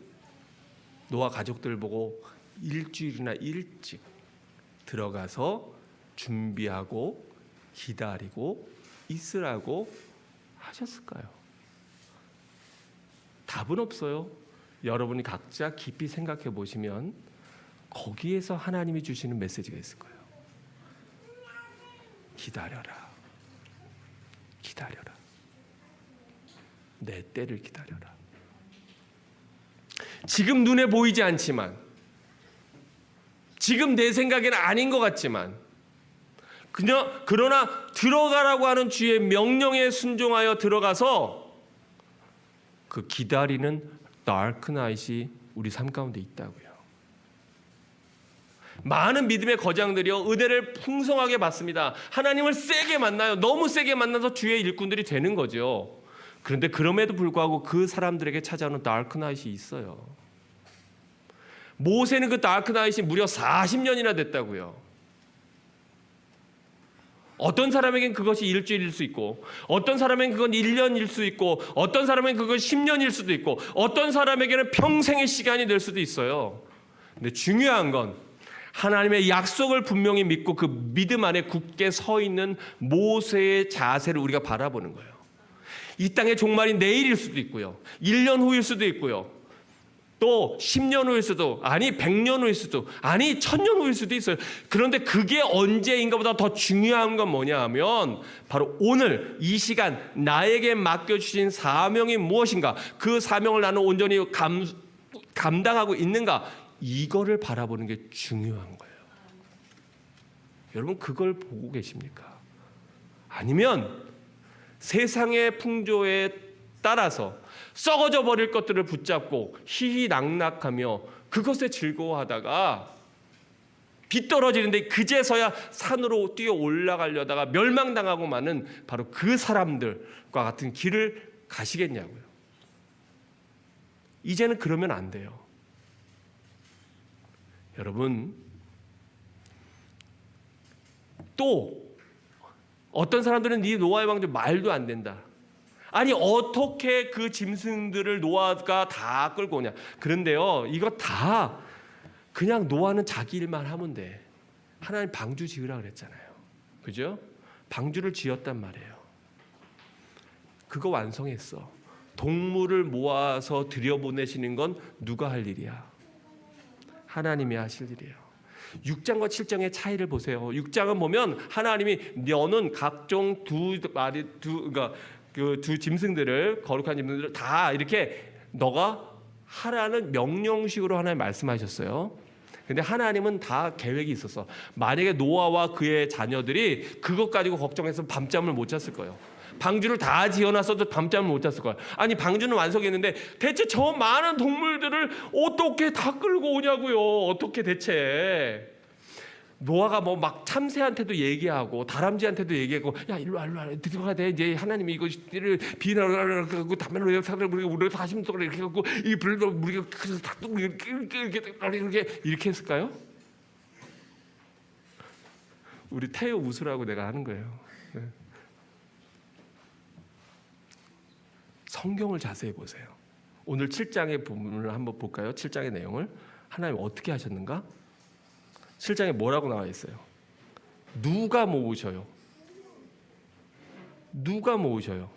노아 가족들 보고 일주일이나 일찍 들어가서 준비하고 기다리고 있으라고 하셨을까요? 답은 없어요. 여러분이 각자 깊이 생각해 보시면 거기에서 하나님이 주시는 메시지가 있을 거예요. 기다려라. 기다려라. 내 때를 기다려라. 지금 눈에 보이지 않지만, 지금 내 생각에는 아닌 것 같지만, 그러나 들어가라고 하는 주의 명령에 순종하여 들어가서 그 기다리는 다크 나잇이 우리 삶 가운데 있다고요. 많은 믿음의 거장들이요, 은혜를 풍성하게 받습니다. 하나님을 세게 만나요. 너무 세게 만나서 주의 일꾼들이 되는 거죠. 그런데 그럼에도 불구하고 그 사람들에게 찾아오는 다크 나잇이 있어요. 모세는 그 다크 나잇이 무려 40년이나 됐다고요. 어떤 사람에겐 그것이 일주일일 수 있고, 어떤 사람에겐 그건 1년일 수 있고, 어떤 사람에겐 그건 10년일 수도 있고, 어떤 사람에게는 평생의 시간이 될 수도 있어요. 근데 중요한 건 하나님의 약속을 분명히 믿고 그 믿음 안에 굳게 서 있는 모세의 자세를 우리가 바라보는 거예요. 이 땅의 종말이 내일일 수도 있고요, 1년 후일 수도 있고요, 또 10년 후일 수도, 아니 100년 후일 수도, 아니 1000년 후일 수도 있어요. 그런데 그게 언제인가보다 더 중요한 건 뭐냐 하면 바로 오늘 이 시간 나에게 맡겨주신 사명이 무엇인가, 그 사명을 나는 온전히 감당하고 있는가, 이거를 바라보는 게 중요한 거예요. 여러분 그걸 보고 계십니까? 아니면 세상의 풍조에 따라서 썩어져 버릴 것들을 붙잡고 희희낙낙하며 그것에 즐거워하다가 비 떨어지는데 그제서야 산으로 뛰어 올라가려다가 멸망당하고 마는 바로 그 사람들과 같은 길을 가시겠냐고요. 이제는 그러면 안 돼요. 여러분, 또 어떤 사람들은 네 노아의 왕조 말도 안 된다. 아니 어떻게 그 짐승들을 노아가 다 끌고 오냐. 그런데요, 이거 다 그냥 노아는 자기 일만 하면 돼. 하나님 방주 지으라 그랬잖아요. 그죠? 방주를 지었단 말이에요. 그거 완성했어. 동물을 모아서 들여보내시는 건 누가 할 일이야? 하나님이 하실 일이에요. 6장과 7장의 차이를 보세요. 6장은 보면 하나님이 너는 각종 두 짐승들을, 거룩한 짐승들을 다 이렇게 너가 하라는 명령식으로 하나님 말씀하셨어요. 근데 하나님은 다 계획이 있었어. 만약에 노아와 그의 자녀들이 그것 가지고 걱정해서 밤잠을 못 잤을 거예요. 방주를 다 지어놨어도 밤잠을 못 잤을 거예요. 아니 방주는 완성했는데 대체 저 많은 동물들을 어떻게 다 끌고 오냐고요. 어떻게 대체. 노아가 뭐 막 참새한테도 얘기하고 다람쥐한테도 얘기하고, 야 일로 와 들어가야 돼. 이제 하나님이 이거를 비나를 갖고 담배로 우리가 다시 이렇게 갖고 이 불도 우리가 다 이렇게 했을까요? 우리 태호 웃으라고 내가 하는 거예요. 네. 성경을 자세히 보세요. 오늘 7장의 부분을 한번 볼까요? 7장의 내용을 하나님 어떻게 하셨는가? 7장에 뭐라고 나와 있어요? 누가 모으셔요? 누가 모으셔요?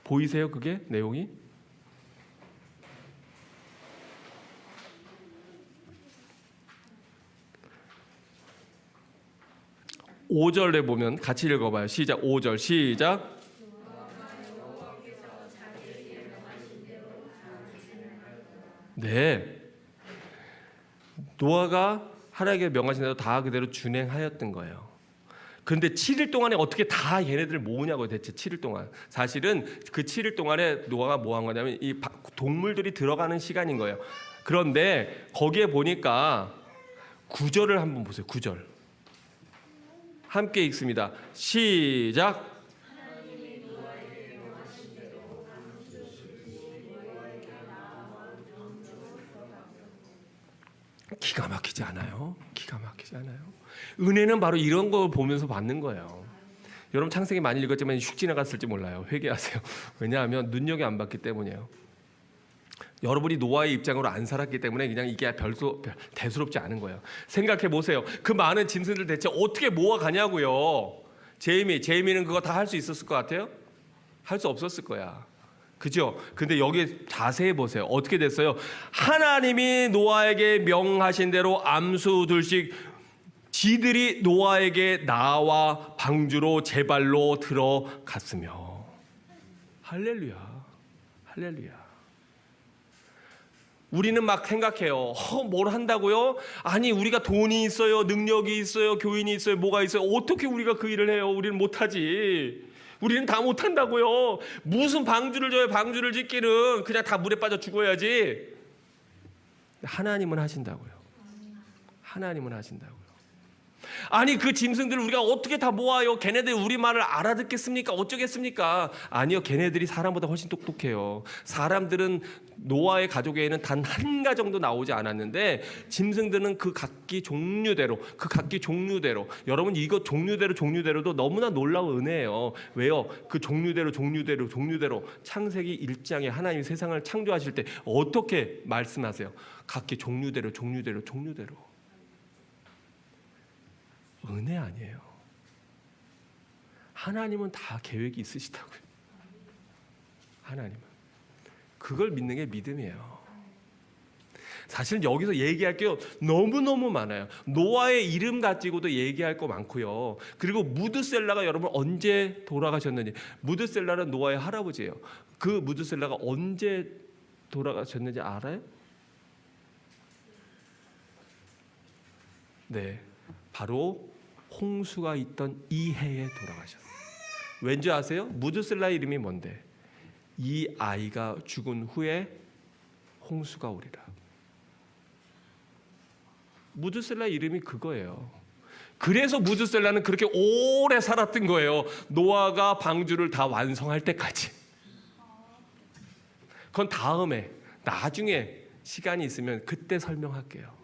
보이세요? 그게 내용이? 오절에 보면 같이 읽어봐요. 시작. 5절 시작. 네, 노아가 하나님께 명하신 대로 다 그대로 준행하였던 거예요. 그런데 7일 동안에 어떻게 다 얘네들을 모으냐고요. 대체 7일 동안. 사실은 그 7일 동안에 노아가 뭐 한 거냐면 이 동물들이 들어가는 시간인 거예요. 그런데 거기에 보니까 9절을 한번 보세요. 9절 함께 읽습니다. 시작. 기가 막히지 않아요? 기가 막히지 않아요? 은혜는 바로 이런 걸 보면서 받는 거예요. 여러분 창세기 많이 읽었지만 휙 지나갔을지 몰라요. 회개하세요. 왜냐하면 눈여겨 안 봤기 때문이에요. 여러분이 노아의 입장으로 안 살았기 때문에 그냥 이게 대수롭지 않은 거예요. 생각해 보세요. 그 많은 짐승들 대체 어떻게 모아가냐고요. 제이미는 그거 다 할 수 있었을 것 같아요? 할 수 없었을 거야. 그죠? 근데 여기 자세히 보세요. 어떻게 됐어요? 하나님이 노아에게 명하신 대로 암수 둘씩 지들이 노아에게 나와 방주로 제 발로 들어갔으며. 할렐루야. 할렐루야. 우리는 막 생각해요. 뭘 한다고요? 아니 우리가 돈이 있어요, 능력이 있어요, 교인이 있어요, 뭐가 있어요. 어떻게 우리가 그 일을 해요? 우리는 못하지. 우리는 다 못한다고요. 무슨 방주를 져요? 방주를 짓기는 그냥 다 물에 빠져 죽어야지. 하나님은 하신다고요. 하나님은 하신다고요. 아니 그 짐승들을 우리가 어떻게 다 모아요? 걔네들이 우리 말을 알아듣겠습니까? 어쩌겠습니까? 아니요, 걔네들이 사람보다 훨씬 똑똑해요. 사람들은 노아의 가족에는 단 한 가 정도 나오지 않았는데 짐승들은 그 각기 종류대로 여러분 이거 종류대로도 너무나 놀라운 은혜예요. 왜요? 그 종류대로 창세기 1장에 하나님 세상을 창조하실 때 어떻게 말씀하세요? 각기 종류대로 은혜 아니에요. 하나님은 다 계획이 있으시다고요. 하나님은. 그걸 믿는 게 믿음이에요. 사실 여기서 얘기할 게 너무너무 많아요. 노아의 이름 가지고도 얘기할 거 많고요. 그리고 무드셀라가 여러분 언제 돌아가셨는지. 무드셀라는 노아의 할아버지예요. 그 무드셀라가 언제 돌아가셨는지 알아요? 네, 바로 홍수가 있던 이 해에 돌아가셨어요. 왠지 아세요? 무드셀라 이름이 뭔데? 이 아이가 죽은 후에 홍수가 오리라. 무드셀라 이름이 그거예요. 그래서 무드셀라는 그렇게 오래 살았던 거예요. 노아가 방주를 다 완성할 때까지. 그건 다음에 나중에 시간이 있으면 그때 설명할게요.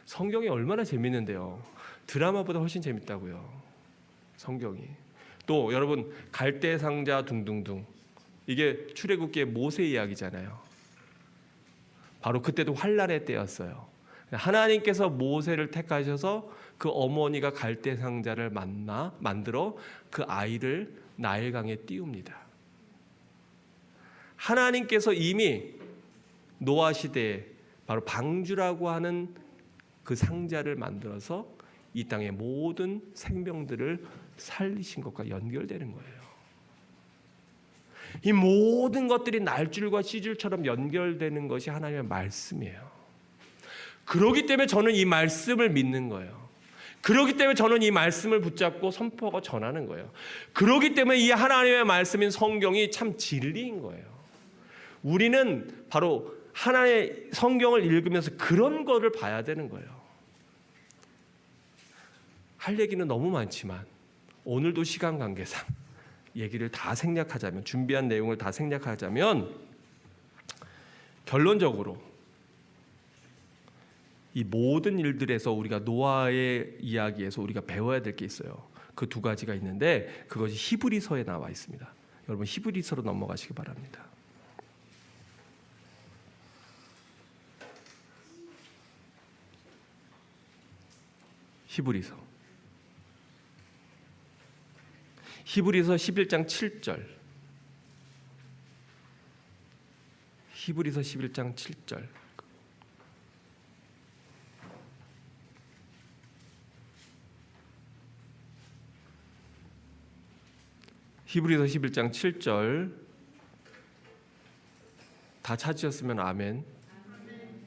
성경이 얼마나 재밌는데요. 드라마보다 훨씬 재밌다고요. 성경이. 또 여러분 갈대 상자 둥둥둥, 이게 출애굽기의 모세 이야기잖아요. 바로 그때도 환란의 때였어요. 하나님께서 모세를 택하셔서 그 어머니가 갈대 상자를 만들어 그 아이를 나일강에 띄웁니다. 하나님께서 이미 노아 시대에 바로 방주라고 하는 그 상자를 만들어서 이 땅의 모든 생명들을 살리신 것과 연결되는 거예요. 이 모든 것들이 날줄과 씨줄처럼 연결되는 것이 하나님의 말씀이에요. 그렇기 때문에 저는 이 말씀을 믿는 거예요. 그렇기 때문에 저는 이 말씀을 붙잡고 선포하고 전하는 거예요. 그렇기 때문에 이 하나님의 말씀인 성경이 참 진리인 거예요. 우리는 바로 하나의 성경을 읽으면서 그런 거를 봐야 되는 거예요. 할 얘기는 너무 많지만 오늘도 시간 관계상 얘기를 다 생략하자면, 준비한 내용을 다 생략하자면 결론적으로 이 모든 일들에서 우리가 노아의 이야기에서 우리가 배워야 될 게 있어요. 그 두 가지가 있는데 그것이 히브리서에 나와 있습니다. 여러분 히브리서로 넘어가시기 바랍니다. 히브리서 11장 7절. 히브리서 11장 7절. 히브리서 11장 7절. 다 찾으셨으면 아멘.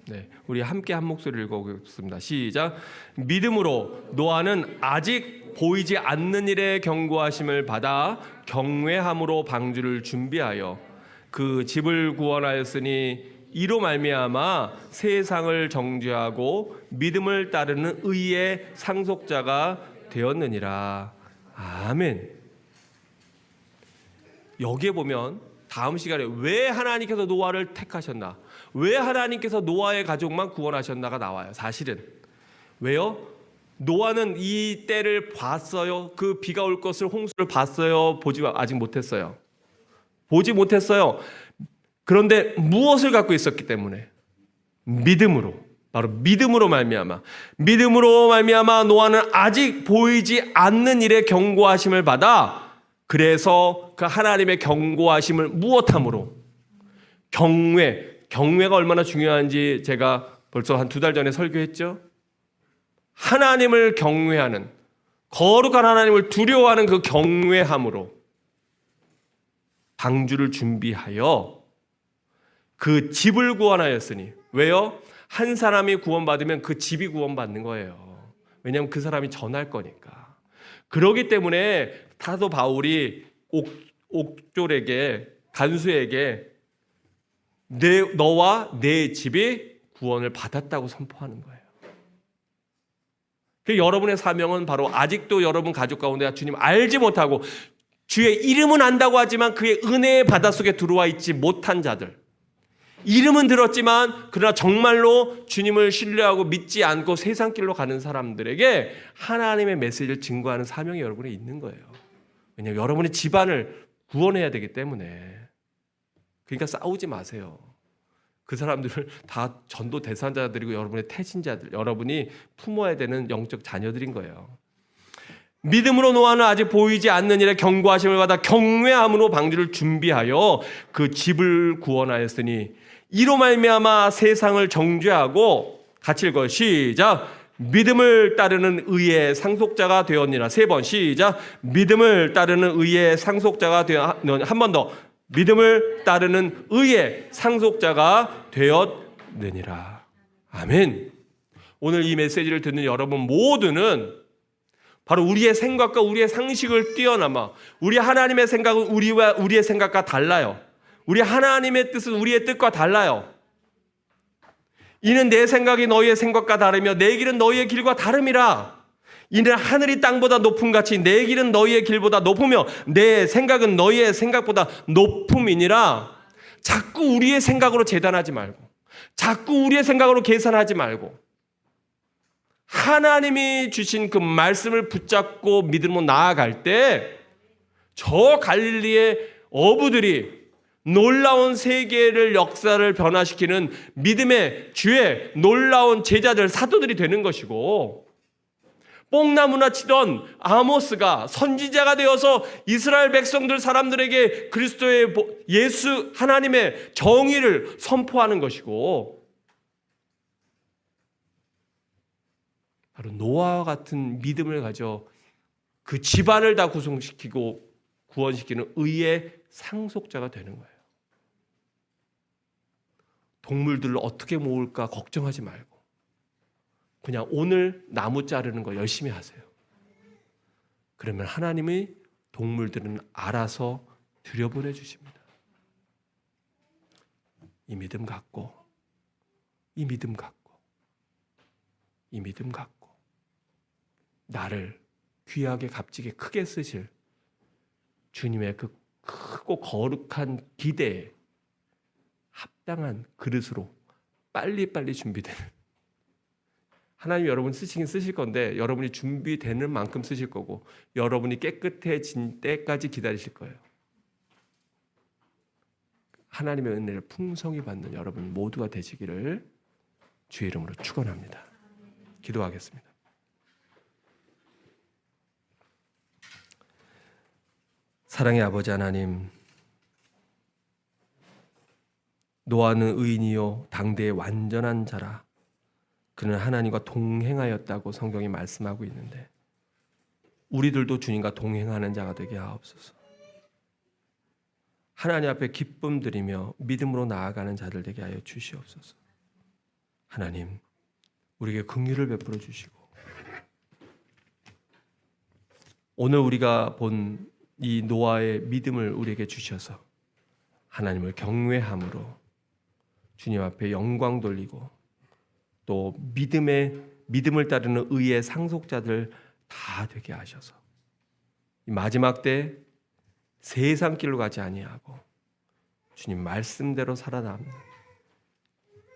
네, 우리 함께 한 목소리를 읽어보겠습니다. 시작. 믿음으로 노아는 아직 보이지 않는 일에 경고하심을 받아 경외함으로 방주를 준비하여 그 집을 구원하였으니 이로 말미암아 세상을 정죄하고 믿음을 따르는 의의 상속자가 되었느니라. 아멘. 여기에 보면 다음 시간에 왜 하나님께서 노아를 택하셨나, 왜 하나님께서 노아의 가족만 구원하셨나가 나와요. 사실은 왜요? 노아는 이 때를 봤어요? 그 비가 올 것을, 홍수를 봤어요? 아직 못했어요. 보지 못했어요. 그런데 무엇을 갖고 있었기 때문에? 믿음으로. 바로 믿음으로 말미암아 노아는 아직 보이지 않는 일에 경고하심을 받아, 그래서 그 하나님의 경고하심을 무엇함으로? 경외가 얼마나 중요한지 제가 벌써 한 2달 전에 설교했죠. 하나님을 경외하는, 거룩한 하나님을 두려워하는 그 경외함으로 방주를 준비하여 그 집을 구원하였으니. 왜요? 한 사람이 구원받으면 그 집이 구원받는 거예요. 왜냐하면 그 사람이 전할 거니까. 그렇기 때문에 사도 바울이 옥졸에게, 간수에게 너와 내 집이 구원을 받았다고 선포하는 거예요. 여러분의 사명은 바로 아직도 여러분 가족 가운데 주님 알지 못하고 주의 이름은 안다고 하지만 그의 은혜의 바닷속에 들어와 있지 못한 자들, 이름은 들었지만 그러나 정말로 주님을 신뢰하고 믿지 않고 세상 길로 가는 사람들에게 하나님의 메시지를 증거하는 사명이 여러분에 있는 거예요. 왜냐하면 여러분의 집안을 구원해야 되기 때문에. 그러니까 싸우지 마세요. 그 사람들을 다 전도 대상자들이고 여러분의 태신자들, 여러분이 품어야 되는 영적 자녀들인 거예요. 믿음으로 노아는 아직 보이지 않는 일에 경고하심을 받아 경외함으로 방주를 준비하여 그 집을 구원하였으니 이로 말미암아 세상을 정죄하고, 같이 읽어요. 시작. 믿음을 따르는 의의 상속자가 되었느니라. 3번 시작. 믿음을 따르는 의의 상속자가 한 번 더. 믿음을 따르는 의의 상속자가 되었느니라. 아멘. 오늘 이 메시지를 듣는 여러분 모두는 바로 우리의 생각과 우리의 상식을 뛰어넘어, 우리 하나님의 생각은 우리의 생각과 달라요. 우리 하나님의 뜻은 우리의 뜻과 달라요. 이는 내 생각이 너희의 생각과 다르며 내 길은 너희의 길과 다름이라. 이는 하늘이 땅보다 높음 같이 내 길은 너희의 길보다 높으며 내 생각은 너희의 생각보다 높음이니라. 자꾸 우리의 생각으로 재단하지 말고, 자꾸 우리의 생각으로 계산하지 말고, 하나님이 주신 그 말씀을 붙잡고 믿음으로 나아갈 때 저 갈릴리의 어부들이 놀라운 세계를, 역사를 변화시키는 믿음의 주의 놀라운 제자들, 사도들이 되는 것이고, 뽕나무나 치던 아모스가 선지자가 되어서 이스라엘 백성들, 사람들에게 그리스도의 예수 하나님의 정의를 선포하는 것이고, 바로 노아와 같은 믿음을 가져 그 집안을 다 구성시키고 구원시키는 의의 상속자가 되는 거예요. 동물들을 어떻게 모을까 걱정하지 말고 그냥 오늘 나무 자르는 거 열심히 하세요. 그러면 하나님이 동물들은 알아서 들여보내 주십니다. 이 믿음 갖고 나를 귀하게 값지게 크게 쓰실 주님의 그 크고 거룩한 기대에 합당한 그릇으로 빨리빨리 준비되는 하나님 여러분 쓰시긴 쓰실 건데 여러분이 준비되는 만큼 쓰실 거고 여러분이 깨끗해진 때까지 기다리실 거예요. 하나님의 은혜를 풍성히 받는 여러분 모두가 되시기를 주의 이름으로 축원합니다. 기도하겠습니다. 사랑의 아버지 하나님, 노아는 의인이요 당대의 완전한 자라 그는 하나님과 동행하였다고 성경이 말씀하고 있는데 우리들도 주님과 동행하는 자가 되게 하옵소서. 하나님 앞에 기쁨 드리며 믿음으로 나아가는 자들 되게 하여 주시옵소서. 하나님, 우리에게 긍휼을 베풀어 주시고 오늘 우리가 본 이 노아의 믿음을 우리에게 주셔서 하나님을 경외함으로 주님 앞에 영광 돌리고 또 믿음을 따르는 의의 상속자들 다 되게 하셔서 이 마지막 때 세상 길로 가지 아니하고 주님 말씀대로 살아남는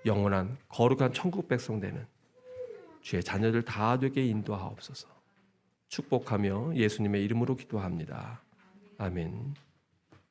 영원한 거룩한 천국 백성 되는 주의 자녀들 다 되게 인도하옵소서. 축복하며 예수님의 이름으로 기도합니다. 아멘.